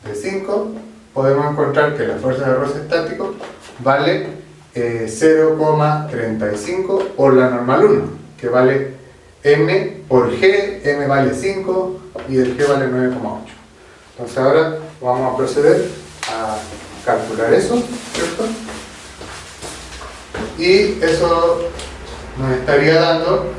de 5, podemos encontrar que la fuerza de roce estático vale 0,35 por la normal 1, que vale m por g, m vale 5 y el g vale 9,8. Entonces ahora vamos a proceder a calcular eso, ¿cierto? Y eso nos estaría dando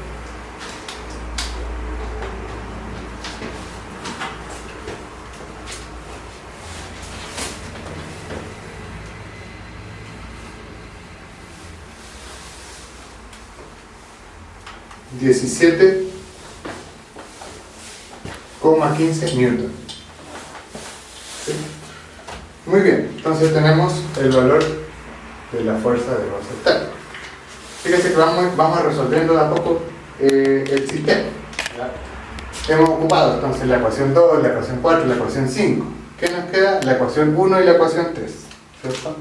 $17,15 newton. ¿Sí? Muy bien, entonces tenemos el valor de la fuerza de roce estático. Fíjense que vamos resolviendo de a poco el sistema, ¿verdad? Hemos ocupado entonces la ecuación 2, la ecuación 4 y la ecuación 5. ¿Qué nos queda? La ecuación 1 y la ecuación 3, ¿cierto?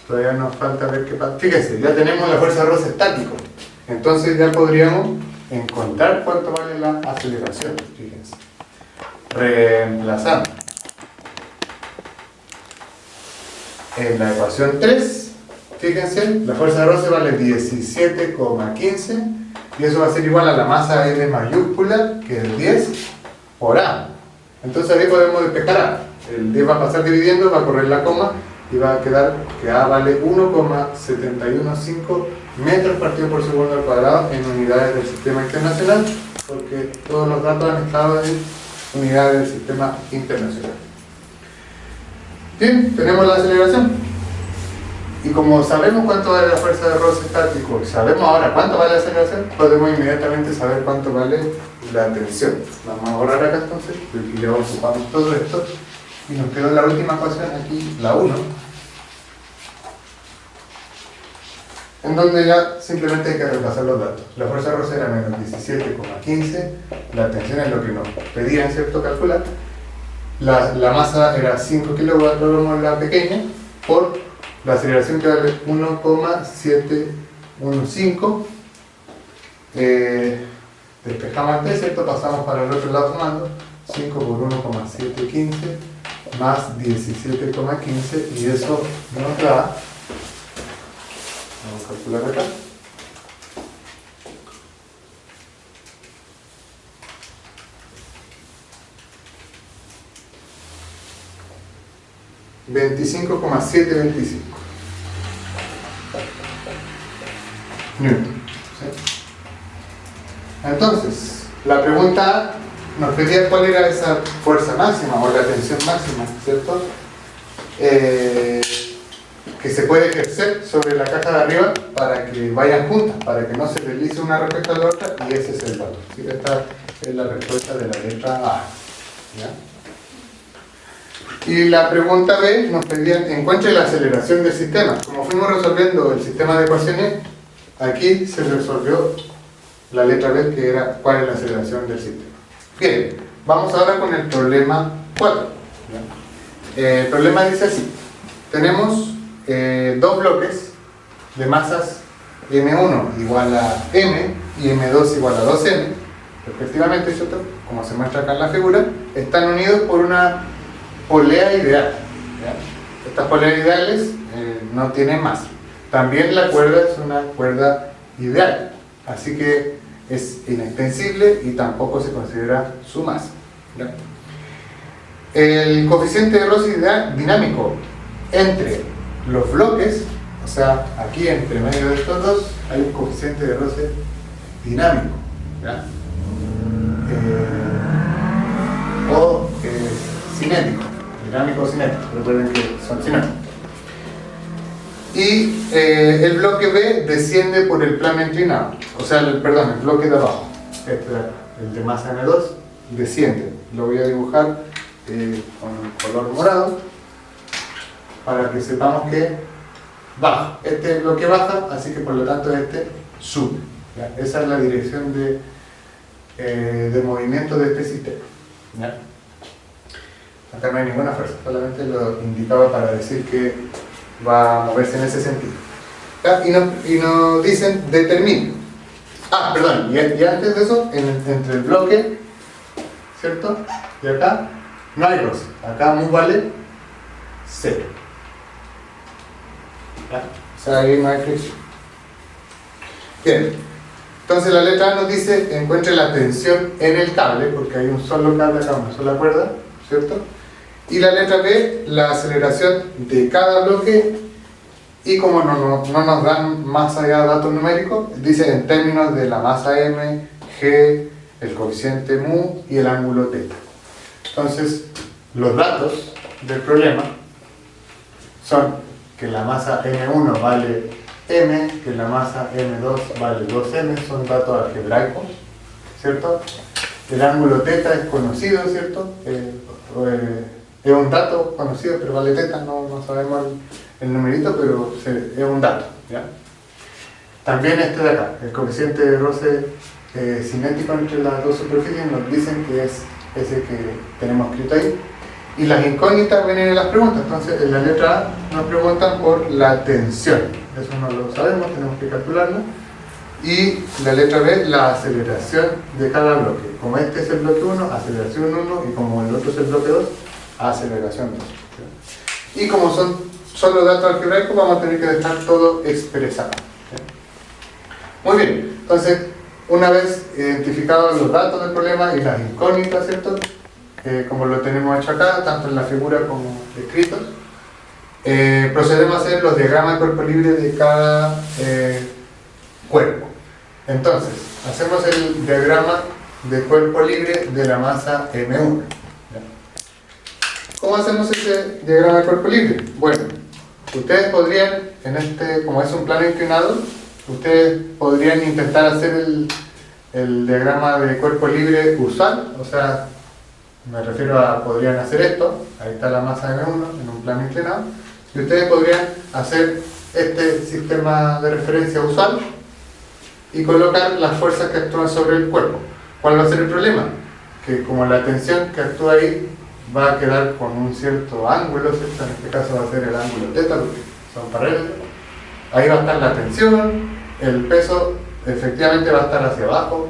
Todavía nos falta ver qué pasa. Fíjense, ya tenemos la fuerza de roce estático, entonces ya podríamos encontrar cuánto vale la aceleración. Fíjense, reemplazando en la ecuación 3, fíjense, la fuerza de roce vale 17,15, y eso va a ser igual a la masa M mayúscula, que es 10 por A. Entonces ahí podemos despejar A. El 10 va a pasar dividiendo, va a correr la coma y va a quedar que A vale 1,715 metros partido por segundo al cuadrado en unidades del sistema internacional, porque todos los datos han estado en unidades del sistema internacional. Bien, tenemos la aceleración. Y como sabemos cuánto vale la fuerza de roce estático y sabemos ahora cuánto vale la aceleración, podemos inmediatamente saber cuánto vale la tensión. Vamos a borrar acá entonces, porque ya ocupamos todo esto. Y nos quedó la última ecuación aquí, la 1, en donde ya simplemente hay que repasar los datos. La fuerza de roce era menos 17,15, la tensión es lo que nos pedían, ¿cierto?, calcular. La masa era 5 kilogramos la pequeña, por la aceleración que vale 1,715. Despejamos el T, ¿cierto? Pasamos para el otro lado sumando. 5 por 1,715 más 17,15 y eso nos da, vamos a calcular acá, 25,725 Newton. ¿Sí? Entonces, la pregunta nos pedía cuál era esa fuerza máxima o la tensión máxima, ¿cierto? Que se puede ejercer sobre la caja de arriba para que vayan juntas, para que no se deslice una respecto a la otra, y ese es el valor. ¿Sí? Esta es la respuesta de la letra A. ¿Ya? Y la pregunta B nos pedía, encuentre la aceleración del sistema. Como fuimos resolviendo el sistema de ecuaciones, aquí se resolvió la letra B, que era cuál es la aceleración del sistema. Bien, vamos ahora con el problema 4. El problema dice así. Tenemos dos bloques de masas M1 igual a M y M2 igual a 2M, respectivamente, ¿cierto? Como se muestra acá en la figura, están unidos por una polea ideal. ¿Ya? Estas poleas ideales no tienen masa. También la cuerda es una cuerda ideal, así que es inextensible y tampoco se considera su masa. ¿Ya? El coeficiente de roce dinámico entre los bloques, o sea, aquí entre medio de estos dos hay un coeficiente de roce dinámico, ¿ya? O cinético, dinámico o cinético, recuerden que son sinónimos. Y el bloque B desciende por el plano inclinado, o sea, el bloque de abajo, el de masa M2, desciende. Lo voy a dibujar con color morado para que sepamos que baja. Este bloque baja, así que por lo tanto este sube. ¿Ya? Esa es la dirección de movimiento de este sistema. ¿Ya? Acá no hay ninguna fuerza, solamente lo indicaba para decir que va a moverse en ese sentido. ¿Ya? Y nos dicen determine. Y antes de eso, entre el bloque, ¿cierto? Y acá no hay roce. Acá mu vale 0. ¿Ya? O sea, ahí no hay fricción. Bien. Entonces la letra A nos dice encuentre la tensión en el cable, porque hay un solo cable acá, una sola cuerda, ¿cierto? Y la letra B, la aceleración de cada bloque, y como no nos dan más allá datos numéricos, dice en términos de la masa M, G, el coeficiente mu y el ángulo θ. Entonces, los datos del problema son que la masa M1 vale M, que la masa M2 vale 2M, son datos algebraicos, ¿cierto? El ángulo θ es conocido, ¿cierto? Es un dato conocido, pero vale θ, no sabemos el numerito, pero es un dato, ¿ya? También este de acá, el coeficiente de roce cinético entre las dos superficies, nos dicen que es ese que tenemos escrito ahí. Y las incógnitas vienen en las preguntas, entonces en la letra A nos preguntan por la tensión, eso no lo sabemos, tenemos que calcularlo. Y la letra B, la aceleración de cada bloque. Como este es el bloque 1, aceleración 1, y como el otro es el bloque 2, aceleración 2. Y como son solo datos algebraicos, vamos a tener que dejar todo expresado. Muy bien, entonces, una vez identificados los datos del problema y las incógnitas, ¿cierto? Como lo tenemos hecho acá, tanto en la figura como escritos, procedemos a hacer los diagramas de cuerpo libre de cada cuerpo. Entonces, hacemos el diagrama de cuerpo libre de la masa M1. ¿Cómo hacemos ese diagrama de cuerpo libre? Bueno, ustedes podrían, como es un plano inclinado, ustedes podrían intentar hacer el diagrama de cuerpo libre usual, o sea, me refiero a, podrían hacer esto, ahí está la masa M1 en un plano inclinado, y ustedes podrían hacer este sistema de referencia usual y colocar las fuerzas que actúan sobre el cuerpo. ¿Cuál va a ser el problema? Que como la tensión que actúa ahí va a quedar con un cierto ángulo, ¿cierto? En este caso va a ser el ángulo θ, porque son paralelos. Ahí va a estar la tensión, el peso efectivamente va a estar hacia abajo,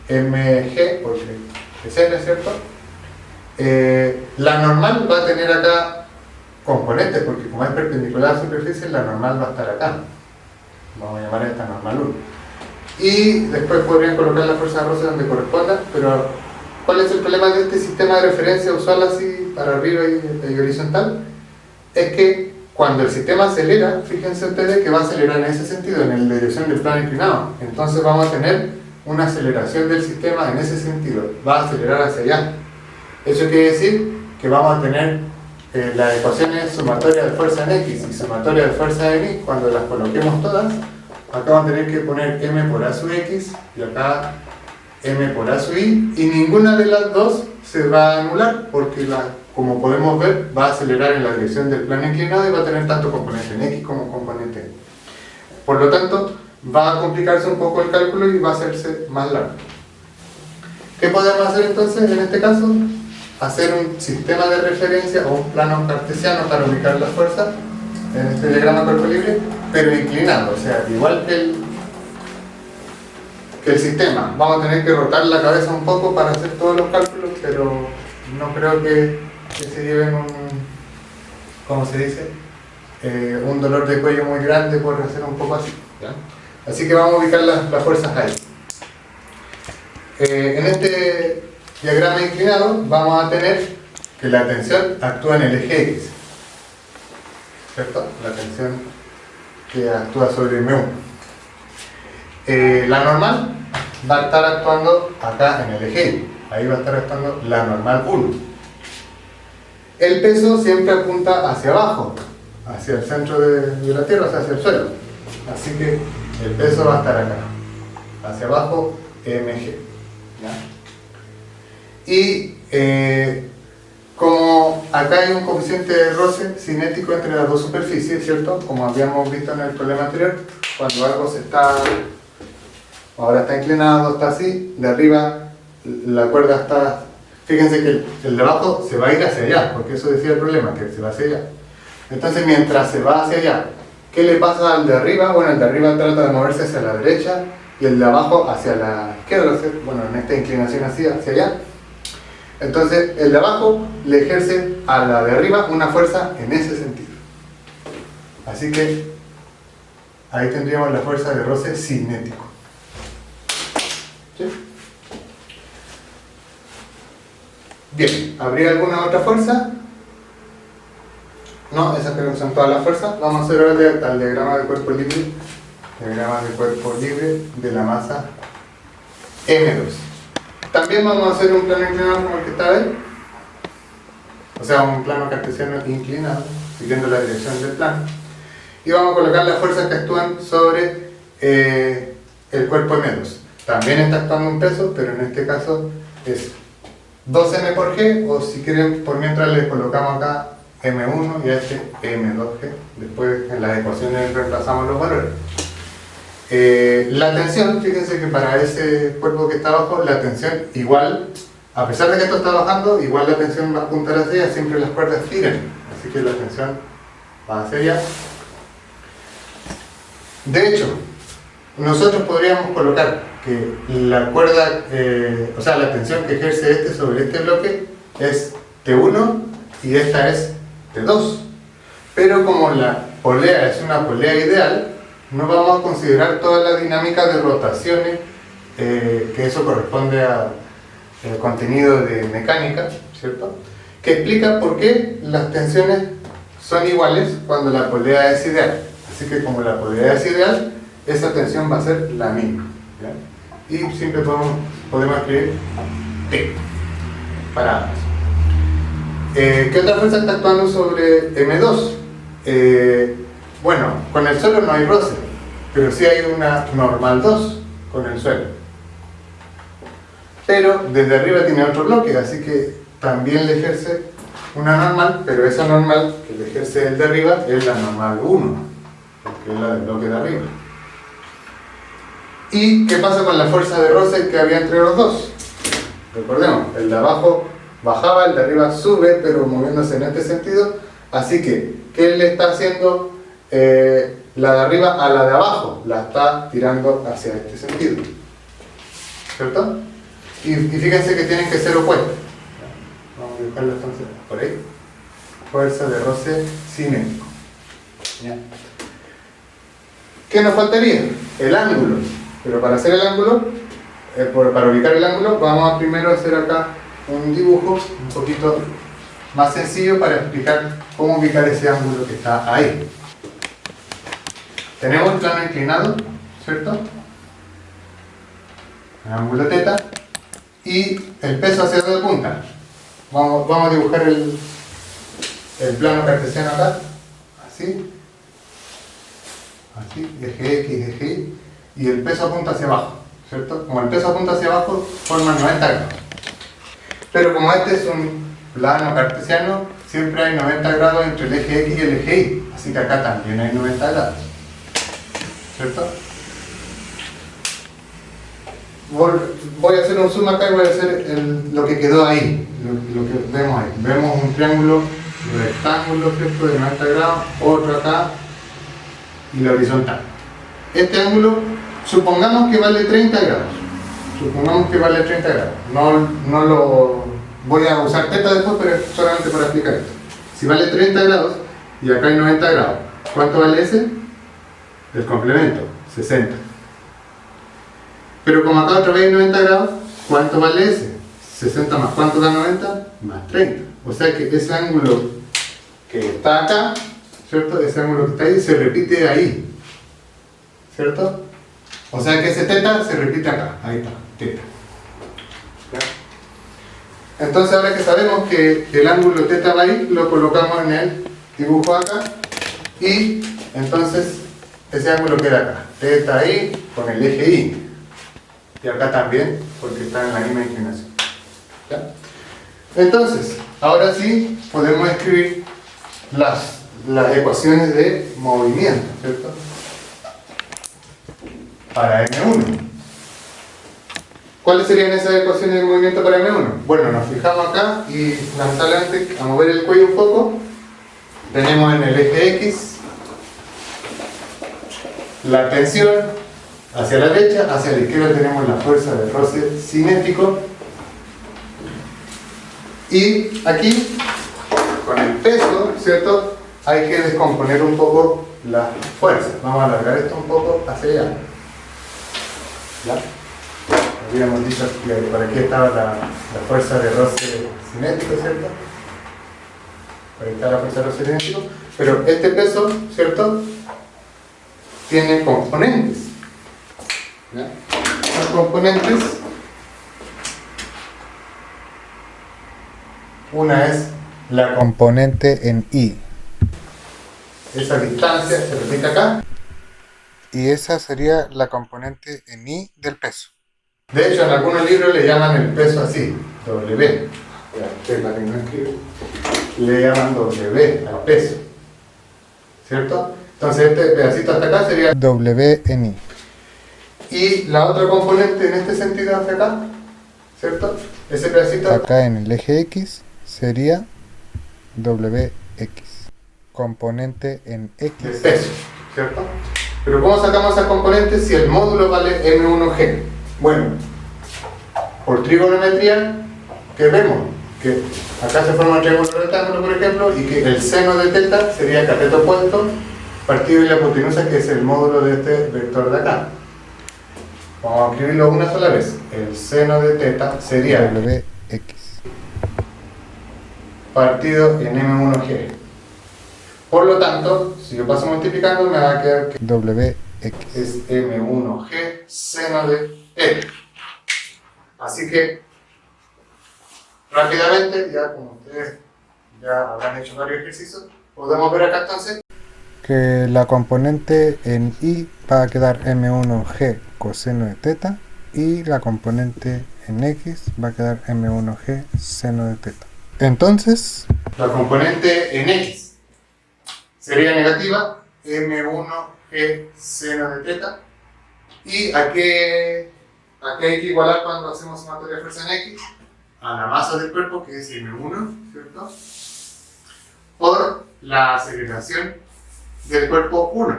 mg, porque es n, ¿cierto? La normal va a tener acá componentes, porque como es perpendicular a la superficie, la normal va a estar acá. Vamos a llamar a esta normal 1. Y después podrían colocar la fuerza de roce donde corresponda, pero ¿cuál es el problema de este sistema de referencia usual así para arriba y horizontal? Es que cuando el sistema acelera, fíjense ustedes que va a acelerar en ese sentido, en la dirección del plano inclinado. Entonces vamos a tener una aceleración del sistema en ese sentido, va a acelerar hacia allá. Eso quiere decir que vamos a tener las ecuaciones sumatorias de fuerza en X y sumatoria de fuerza en Y. Cuando las coloquemos todas, acá vamos a tener que poner M por A sub X y acá M por A sub Y, y ninguna de las dos se va a anular porque como podemos ver va a acelerar en la dirección del plano inclinado y va a tener tanto componente en X como componente en Y. Por lo tanto, va a complicarse un poco el cálculo y va a hacerse más largo. ¿Qué podemos hacer entonces en este caso? Hacer un sistema de referencia o un plano cartesiano para ubicar la fuerza en este diagrama cuerpo libre, pero inclinado, o sea, igual que el sistema. Vamos a tener que rotar la cabeza un poco para hacer todos los cálculos, pero no creo que se lleven ¿cómo se dice? Un dolor de cuello muy grande por hacer un poco así, ¿ya? Así que vamos a ubicar las fuerzas ahí. En este diagrama inclinado vamos a tener que la tensión actúa en el eje X, ¿cierto? La tensión que actúa sobre M1. La normal va a estar actuando acá en el eje Y, ahí va a estar actuando la normal 1. El peso siempre apunta hacia abajo, hacia el centro de la Tierra, o sea, hacia el suelo. Así que el peso va a estar acá, hacia abajo, mg. ¿Ya? Y como acá hay un coeficiente de roce cinético entre las dos superficies, ¿cierto? Como habíamos visto en el problema anterior, cuando algo ahora está inclinado, está así, de arriba la cuerda está... Fíjense que el de abajo se va a ir hacia allá, porque eso decía el problema, que se va hacia allá. Entonces mientras se va hacia allá, ¿qué le pasa al de arriba? Bueno, el de arriba trata de moverse hacia la derecha y el de abajo hacia la izquierda, bueno, en esta inclinación así, hacia allá. Entonces el de abajo le ejerce a la de arriba una fuerza en ese sentido. Así que ahí tendríamos la fuerza de roce cinético. ¿Sí? Bien, ¿habría alguna otra fuerza? No, esas creo que son todas las fuerzas. Vamos a hacer ahora al diagrama de cuerpo libre. Diagrama de cuerpo libre de la masa M2. También vamos a hacer un plano inclinado como el que está ahí. O sea, un plano cartesiano inclinado, siguiendo la dirección del plano. Y vamos a colocar las fuerzas que actúan sobre el cuerpo M2. También está actuando un peso, pero en este caso es 2m por g, o si quieren, por mientras le colocamos acá m1 y a este m2g. Después en las ecuaciones reemplazamos los valores. La tensión, fíjense que para ese cuerpo que está abajo, la tensión igual, a pesar de que esto está bajando, igual la tensión va a apuntar hacia allá, siempre las cuerdas tiran, así que la tensión va hacia allá. De hecho, nosotros podríamos colocar que la cuerda, o sea, la tensión que ejerce este sobre este bloque es T1 y esta es T2. Pero como la polea es una polea ideal, no vamos a considerar toda la dinámica de rotaciones, que eso corresponde al contenido de mecánica, ¿cierto? Que explica por qué las tensiones son iguales cuando la polea es ideal. Así que como la polea es ideal, esa tensión va a ser la misma, ¿ya? Y siempre podemos escribir T para ambas. ¿Qué otra fuerza está actuando sobre M2? Bueno, con el suelo no hay roce, pero sí hay una normal 2 con el suelo. Pero desde arriba tiene otro bloque, así que también le ejerce una normal, pero esa normal que le ejerce el de arriba es la normal 1, porque es la del bloque de arriba. ¿Y qué pasa con la fuerza de roce que había entre los dos? Recordemos, el de abajo bajaba, el de arriba sube, pero moviéndose en este sentido. Así que, ¿qué le está haciendo la de arriba a la de abajo? La está tirando hacia este sentido, ¿cierto? Y fíjense que tienen que ser opuestos. Vamos a dibujarlo entonces por ahí. Fuerza de roce cinético. ¿Ya? ¿Qué nos faltaría? El ángulo. Pero para hacer el ángulo, para ubicar el ángulo, vamos a primero hacer acá un dibujo un poquito más sencillo para explicar cómo ubicar ese ángulo que está ahí. Tenemos el plano inclinado, ¿cierto? El ángulo teta y el peso hacia dónde apunta. Vamos a dibujar el plano cartesiano acá, así, eje X, eje Y, y el peso apunta hacia abajo, ¿cierto? Como el peso apunta hacia abajo, forma 90 grados. Pero como este es un plano cartesiano, siempre hay 90 grados entre el eje X y el eje Y, así que acá también hay 90 grados, ¿cierto? Voy a hacer un zoom acá y voy a hacer lo que quedó ahí, lo que vemos ahí. Vemos un triángulo rectángulo, ¿cierto? De 90 grados, otro acá y la horizontal. Este ángulo, supongamos que vale 30 grados. Supongamos que vale 30 grados. No lo voy a usar teta después, pero es solamente para explicar esto. Si vale 30 grados y acá hay 90 grados, ¿cuánto vale ese? El complemento, 60. Pero como acá otra vez hay 90 grados, ¿cuánto vale ese? 60 más ¿cuánto da 90? Más 30. O sea que ese ángulo que está acá, ¿cierto? Ese ángulo que está ahí se repite ahí, ¿cierto? O sea que ese teta se repite acá, ahí está, teta. ¿Ya? Entonces ahora que sabemos que el ángulo teta va ahí, lo colocamos en el dibujo acá y entonces ese ángulo queda acá, teta ahí con el eje Y. Y acá también, porque está en la misma inclinación. ¿Ya? Entonces, ahora sí podemos escribir las ecuaciones de movimiento, ¿cierto? Para M1. ¿Cuáles serían esas ecuaciones de movimiento para M1? Bueno, nos fijamos acá y lamentablemente a mover el cuello un poco, tenemos en el eje X la tensión hacia la derecha, hacia la izquierda tenemos la fuerza de roce cinético y aquí con el peso, ¿cierto? Hay que descomponer un poco la fuerza. Vamos a alargar esto un poco hacia allá. ¿Ya? Habíamos dicho que por aquí estaba la fuerza de roce cinético, ¿cierto? Por ahí está la fuerza de roce cinético, pero este peso, ¿cierto? Tiene componentes. ¿Ya? Los componentes, una es la componente en I. Esa distancia se repite acá. Y esa sería la componente en I del peso. De hecho, en algunos libros le llaman el peso así, W. Le llaman W al peso. ¿Cierto? Entonces este pedacito hasta acá sería W en I. Y la otra componente en este sentido hacia acá, ¿cierto? Ese pedacito acá en el eje X sería WX, componente en X de peso, ¿cierto? Pero ¿cómo sacamos esa componente si el módulo vale M1G? Bueno, por trigonometría, ¿qué vemos? Que acá se forma un triángulo rectángulo, por ejemplo, y que el seno de teta sería cateto opuesto partido de la hipotenusa, que es el módulo de este vector de acá. Vamos a escribirlo una sola vez. El seno de teta sería WX partido en M1G. Por lo tanto, si yo paso multiplicando, me va a quedar que WX es M1G seno de T. Así que, rápidamente, ya como ustedes ya habrán hecho varios ejercicios, podemos ver acá entonces que la componente en I va a quedar M1G coseno de teta y la componente en X va a quedar M1G seno de teta. Entonces, la componente en X sería negativa, M1G seno de teta. ¿Y a qué hay que igualar cuando hacemos sumatoria de fuerza en X? A la masa del cuerpo, que es M1, ¿cierto? Por la aceleración del cuerpo 1,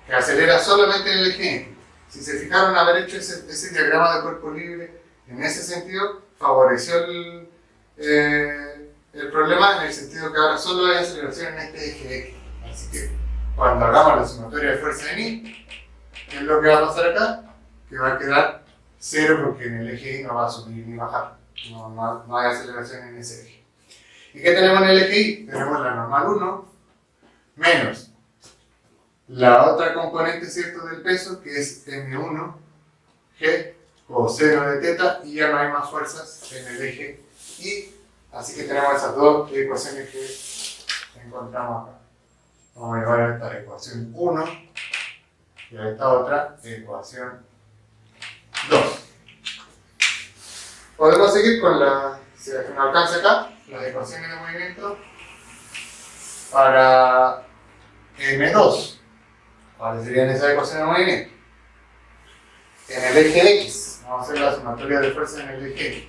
que acelera solamente en el eje X. Si se fijaron, haber hecho ese diagrama de cuerpo libre en ese sentido favoreció el problema en el sentido que ahora solo hay aceleración en este eje X. Así que cuando hagamos la sumatoria de fuerza en Y, ¿qué es lo que va a pasar acá? Que va a quedar 0 porque en el eje Y no va a subir ni bajar. No hay aceleración en ese eje. ¿Y qué tenemos en el eje Y? Tenemos la normal 1 menos la otra componente, ¿cierto?, del peso, que es M1 G coseno de teta, y ya no hay más fuerzas en el eje Y. Así que tenemos esas dos ecuaciones que encontramos acá. Vamos a llevar a esta ecuación 1 y a esta otra ecuación 2. Podemos seguir con si me alcanza acá, las ecuaciones de movimiento para M2. ¿Cuáles serían esas ecuaciones de movimiento? En el eje X, vamos a hacer la sumatoria de fuerza en el eje X.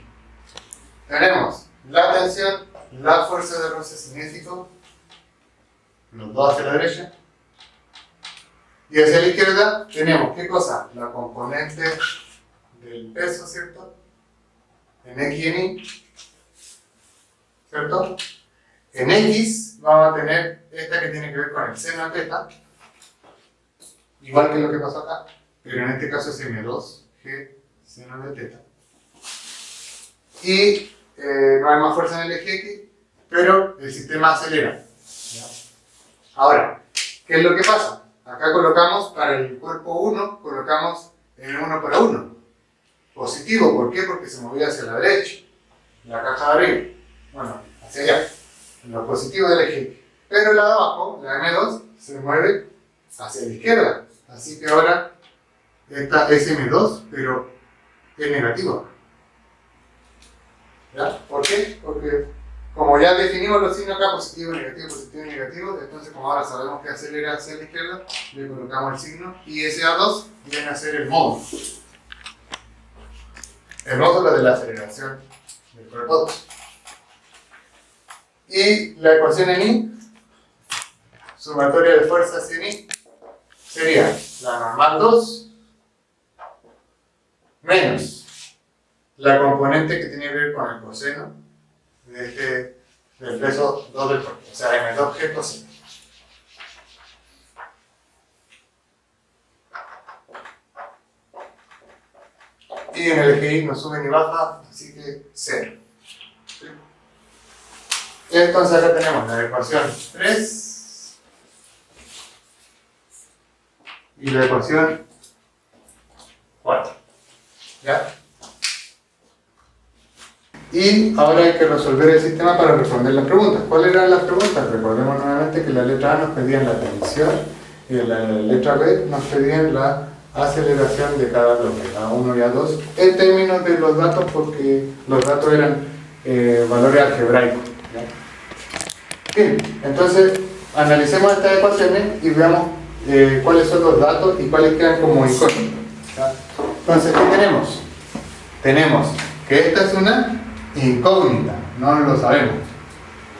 Tenemos la tensión, la fuerza de roce cinético, los dos hacia la derecha, y hacia la izquierda tenemos, ¿qué cosa? La componente del peso, ¿cierto? En X y en Y, ¿cierto? En X vamos a tener esta que tiene que ver con el seno de teta, igual que lo que pasó acá, pero en este caso es M2G seno de teta. Y no hay más fuerza en el eje X, pero el sistema acelera. ¿Ya? Ahora, ¿qué es lo que pasa? Acá colocamos, para el cuerpo 1, colocamos M1 para 1. Positivo, ¿por qué? Porque se movía hacia la derecha, la caja de arriba. Bueno, hacia allá, en lo positivo del eje X. Pero la de abajo, la M2, se mueve hacia la izquierda. Así que ahora esta es M2, pero es negativa. ¿Ya? ¿Por qué? Porque como ya definimos los signos acá, positivo, negativo, negativo, entonces como ahora sabemos que acelera hacia la izquierda, le colocamos el signo y ese A2 viene a ser el módulo. El módulo de la aceleración del cuerpo 2. Y la ecuación en Y, sumatoria de fuerzas en Y, sería la normal 2 menos la componente que tiene que ver con el coseno del peso 2 del cuerpo, o sea, M2G coseno. Y en el eje Y no sube ni baja, así que 0. ¿Sí? Y entonces acá tenemos la ecuación 3 y la ecuación 4. ¿Ya? Y ahora hay que resolver el sistema para responder las preguntas. ¿Cuáles eran las preguntas? Recordemos nuevamente que en la letra A nos pedían la tensión y en la letra B nos pedían la aceleración de cada bloque, A1 y A2, en términos de los datos, porque los datos eran valores algebraicos. ¿Ya? Bien, entonces analicemos estas ecuaciones y veamos cuáles son los datos y cuáles quedan como incógnitos. Entonces, ¿qué tenemos? Tenemos que esta es una incógnita, no lo sabemos.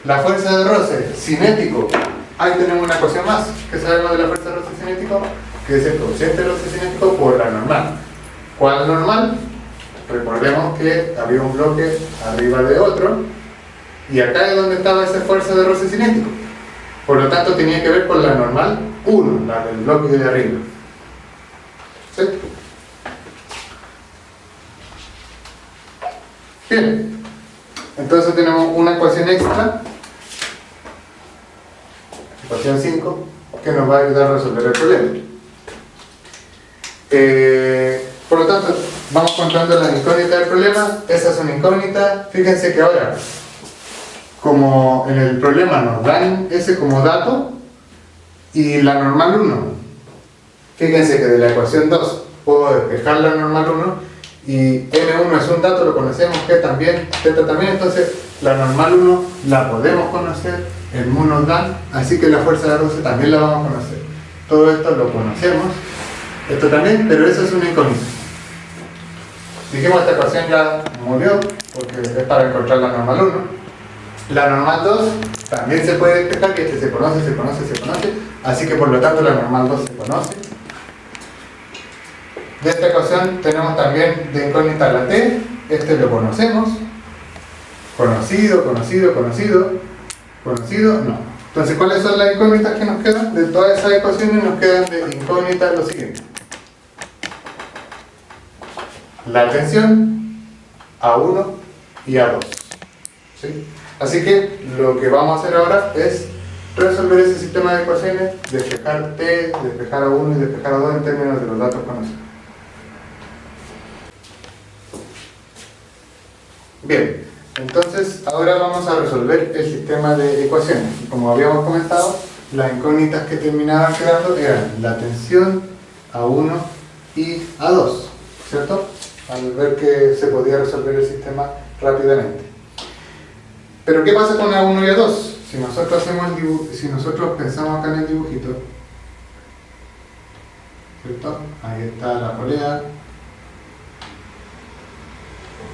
La fuerza de roce cinético, ahí tenemos una ecuación más. ¿Qué sabemos de la fuerza de roce cinético? Que es el coeficiente de roce cinético por la normal. ¿Cuál normal? Recordemos que había un bloque arriba de otro y acá es donde estaba esa fuerza de roce cinético. Por lo tanto tenía que ver con la normal 1, la del bloque de arriba. ¿Sí? Bien, entonces tenemos una ecuación extra, ecuación 5, que nos va a ayudar a resolver el problema. Por lo tanto, vamos contando las incógnitas del problema. Esa es una incógnita. Fíjense que ahora, como en el problema nos dan ese como dato y la normal 1, fíjense que de la ecuación 2 puedo despejar la normal 1 y M1 es un dato, lo conocemos, que también, teta también, entonces la normal 1 la podemos conocer, el mu nos dan, así que la fuerza de roce también la vamos a conocer. Todo esto lo conocemos, esto también, pero eso es una incógnita. Dijimos esta ecuación ya murió, porque es para encontrar la normal 1. La normal 2 también se puede despejar, que este se conoce, así que por lo tanto la normal 2 se conoce. De esta ecuación tenemos también de incógnita la t, este lo conocemos. Conocido, conocido, conocido, conocido, no. Entonces, ¿cuáles son las incógnitas que nos quedan? De todas esas ecuaciones nos quedan de incógnitas lo siguiente. La tensión A1 y A2. ¿Sí? Así que lo que vamos a hacer ahora es resolver ese sistema de ecuaciones, despejar T, despejar A1 y despejar A2 en términos de los datos conocidos. Bien, entonces ahora vamos a resolver el sistema de ecuaciones. Como habíamos comentado, las incógnitas que terminaban quedando eran la tensión A1 y A2, ¿cierto? Al ver que se podía resolver el sistema rápidamente. Pero ¿qué pasa con A1 y A2? Si nosotros hacemos el dibujo, si nosotros pensamos acá en el dibujito, ¿cierto? Ahí está la polea,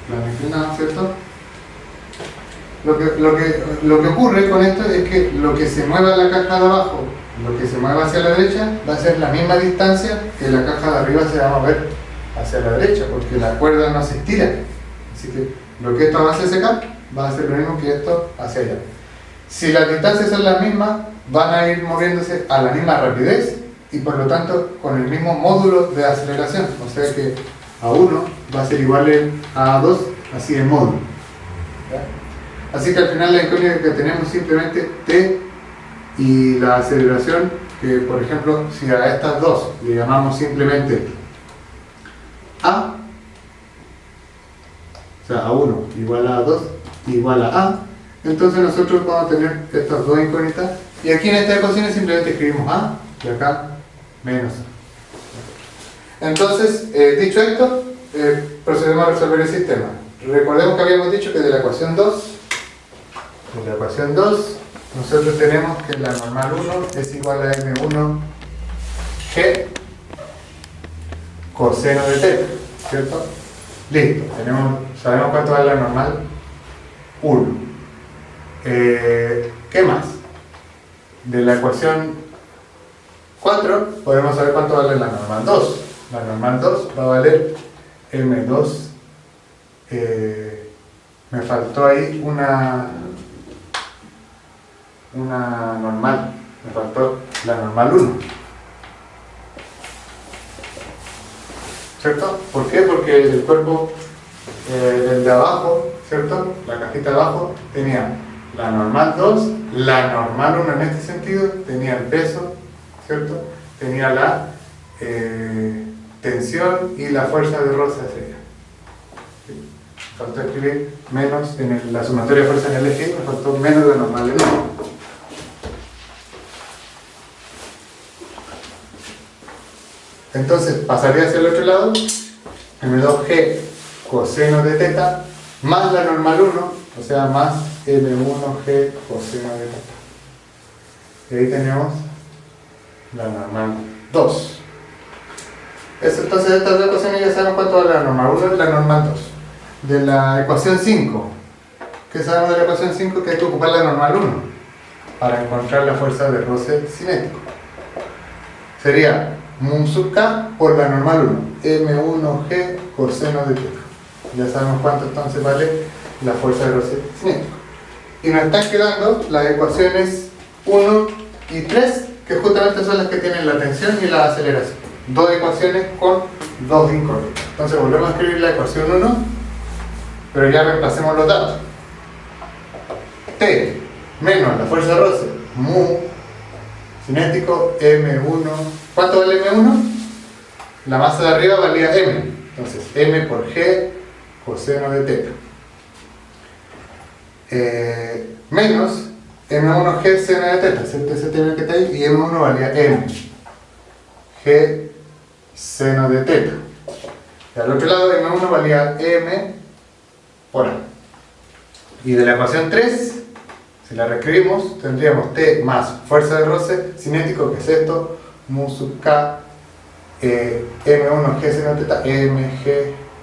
plano inclinado, ¿cierto? Lo que ocurre con esto es que lo que se mueva la caja de abajo, lo que se mueva hacia la derecha, va a ser la misma distancia que la caja de arriba se va a mover hacia la derecha, porque la cuerda no se estira. Así que lo que esto avance hacia acá va a ser lo mismo que esto hacia allá. Si las distancias son las mismas, van a ir moviéndose a la misma rapidez y por lo tanto con el mismo módulo de aceleración. O sea que A1 va a ser igual a A2, así en módulo. ¿Ya? Así que al final la incógnita que tenemos simplemente T y la aceleración, que por ejemplo si a estas dos le llamamos simplemente A, o sea A1 igual a A2 igual a A, entonces nosotros vamos a tener estas dos incógnitas y aquí en esta ecuación simplemente escribimos A y acá menos A. Entonces, dicho esto, procedemos a resolver el sistema. Recordemos que habíamos dicho que de la ecuación 2, nosotros tenemos que la normal 1 es igual a M1 G coseno de θ, ¿cierto? Listo, sabemos cuánto vale la normal 1. ¿Qué más? De la ecuación 4 podemos saber cuánto vale la normal 2. La normal 2 va a valer M2. Me faltó ahí una normal. Me faltó la normal 1. ¿Cierto? ¿Por qué? Porque el cuerpo, el de abajo, ¿cierto? La cajita de abajo tenía la normal 2, la normal 1 en este sentido, tenía el peso, ¿cierto? Tenía la tensión y la fuerza de roce hacia allá. ¿Sí? Me faltó escribir menos en la sumatoria de fuerza en el eje, me faltó menos de normal en 1. Entonces pasaría hacia el otro lado, M2G coseno de θ más la normal 1, o sea, más M1G coseno de θ. Y ahí tenemos la normal 2. Entonces, de estas dos ecuaciones ya sabemos cuánto vale la normal 1 y la normal 2. De la ecuación 5, ¿qué sabemos de la ecuación 5? Que hay que ocupar la normal 1 para encontrar la fuerza de roce cinético. Sería mu sub k por la normal 1, M1G coseno de θ. Ya sabemos cuánto entonces vale la fuerza de roce cinético. Y nos están quedando las ecuaciones 1 y 3, que justamente son las que tienen la tensión y la aceleración. Dos ecuaciones con dos incógnitas. Entonces volvemos a escribir la ecuación 1, pero ya reemplacemos los datos. T menos la fuerza de roce, mu cinético, M1. ¿Cuánto vale M1? La masa de arriba valía M. Entonces M por G coseno de θ. Menos M1G seno de θ. Ese tiene que estar ahí. Y M1 valía M. G seno de θ. Y al otro lado M1 valía M por A. Y de la ecuación 3, si la reescribimos, tendríamos T más fuerza de roce cinético, que es esto, mu sub K, M1G seno de θ,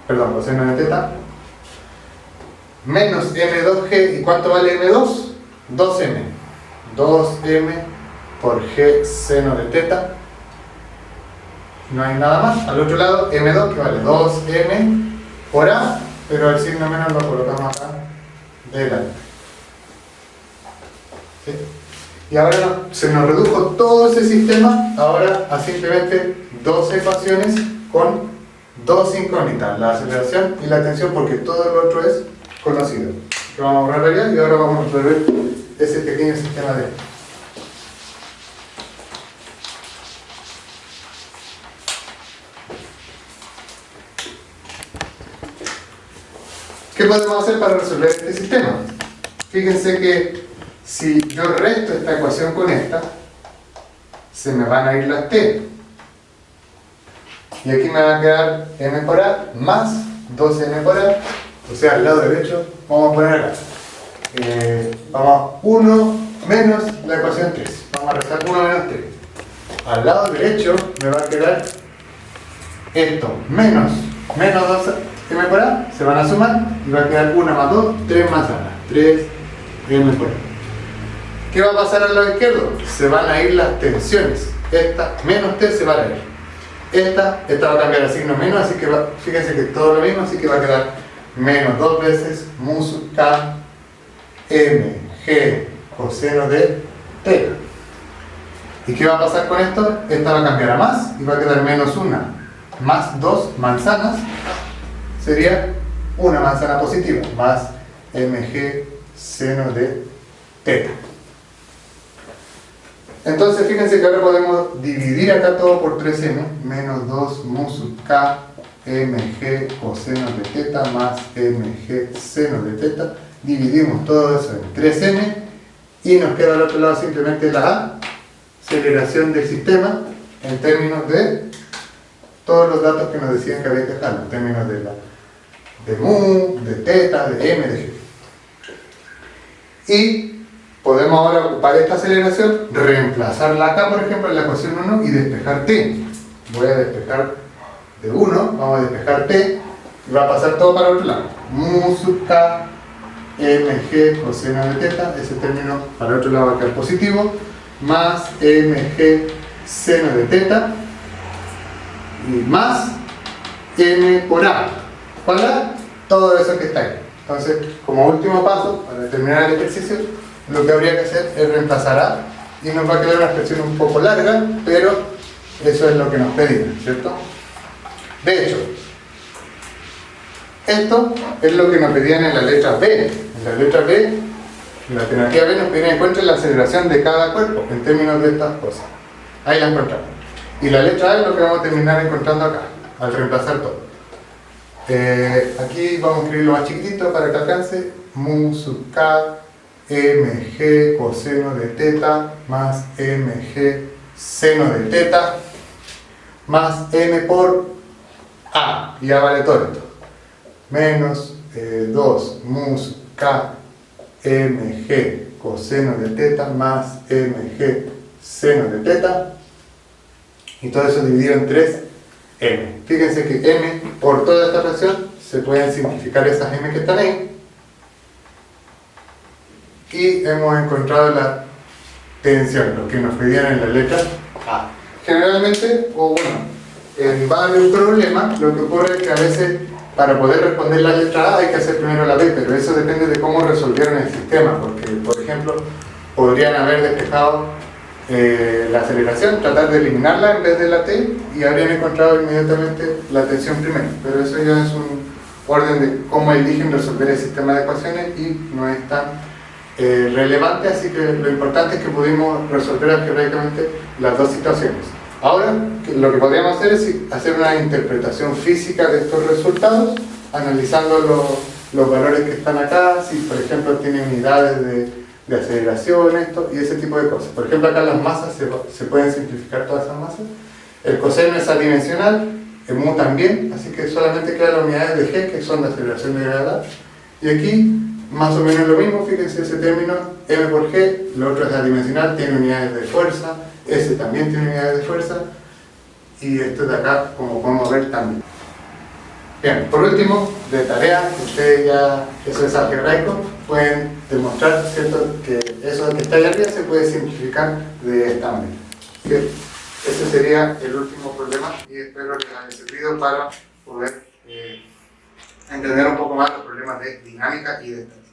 coseno de θ, menos M2G. ¿Y cuánto vale M2? 2M. 2M por G seno de θ. No hay nada más. Al otro lado, M2, que vale 2M por A, pero el signo menos lo colocamos acá delante. ¿Sí? Y ahora se nos redujo todo ese sistema ahora a simplemente dos ecuaciones con dos incógnitas, la aceleración y la tensión, porque todo lo otro es conocido. Lo vamos a borrar allá y ahora vamos a resolver ese pequeño sistema de... ¿Qué podemos hacer para resolver este sistema? Fíjense que si yo resto esta ecuación con esta, se me van a ir las t. Y aquí me va a quedar m por a más 2m por a. O sea, al lado derecho vamos a poner acá. Vamos a 1 menos la ecuación 3. Vamos a restar 1 menos 3. Al lado derecho me va a quedar esto, menos 2m por a, se van a sumar y va a quedar 1 más 2, 3 más a, 3m por a. ¿Qué va a pasar al lado izquierdo? Se van a ir las tensiones. Esta menos t se va a ir. Esta va a cambiar a signo menos, así que fíjense que es todo lo mismo, así que va a quedar menos 2 veces mu sub k m g coseno de t. ¿Y qué va a pasar con esto? Esta va a cambiar a más y va a quedar menos 1 más 2 manzanas, sería una manzana positiva, más mg seno de θ. Entonces fíjense que ahora podemos dividir acá todo por 3m, menos 2 mu sub k mg coseno de θ más mg seno de θ. Dividimos todo eso en 3m y nos queda al otro lado simplemente la aceleración del sistema en términos de todos los datos que nos decían que había que dejar, en términos de mu, de θ, de m, de g. Y podemos ahora ocupar esta aceleración, reemplazarla acá, por ejemplo, en la ecuación 1 y despejar t. Voy a despejar de 1, vamos a despejar t y va a pasar todo para el otro lado. Mu sub k mg coseno de θ, ese término para el otro lado va a quedar positivo, más mg seno de θ y más m por a. ¿Cuál a? Todo eso que está ahí. Entonces, como último paso, para terminar el ejercicio, lo que habría que hacer es reemplazar a y nos va a quedar una expresión un poco larga, pero eso es lo que nos pedían, ¿cierto? De hecho, esto es lo que nos pedían en la letra B. En la letra B, en la alternativa B, nos pedían encuentren la aceleración de cada cuerpo en términos de estas cosas. Ahí la encontramos. Y la letra A es lo que vamos a terminar encontrando acá, al reemplazar todo. Aquí vamos a escribirlo más chiquitito para que alcance. Mu sub k mg coseno de θ más mg seno de θ más m por a. Y ya vale todo esto. Menos 2 mu sub k mg coseno de θ más mg seno de θ. Y todo eso dividido en 3m. Fíjense que m por toda esta fracción se pueden simplificar esas m que están ahí. Y hemos encontrado la tensión, lo que nos pedían en la letra A. Generalmente, o bueno, en varios problemas, lo que ocurre es que a veces para poder responder la letra A hay que hacer primero la B, pero eso depende de cómo resolvieron el sistema, porque, por ejemplo, podrían haber despejado la aceleración, tratar de eliminarla en vez de la T y habrían encontrado inmediatamente la tensión primero, pero eso ya es un orden de cómo eligen resolver el sistema de ecuaciones y no es tan relevante, así que lo importante es que pudimos resolver algebraicamente las dos situaciones. Ahora lo que podríamos hacer es hacer una interpretación física de estos resultados, analizando los valores que están acá, si por ejemplo tienen unidades de aceleración, esto y ese tipo de cosas. Por ejemplo, acá las masas se pueden simplificar todas esas masas. El coseno es adimensional, el mu también, así que solamente quedan las unidades de g, que son de aceleración de gravedad. Y aquí, más o menos lo mismo, fíjense ese término, m por g, lo otro es adimensional, tiene unidades de fuerza, ese también tiene unidades de fuerza, y esto de acá, como podemos ver, también. Bien, por último, de tarea, ustedes ya, eso es algebraico, pueden demostrar, ¿cierto?, que eso que está ahí arriba se puede simplificar de esta manera. Bien, ese sería el último problema y espero que les haya servido para poder entender un poco más los problemas de dinámica y de estática.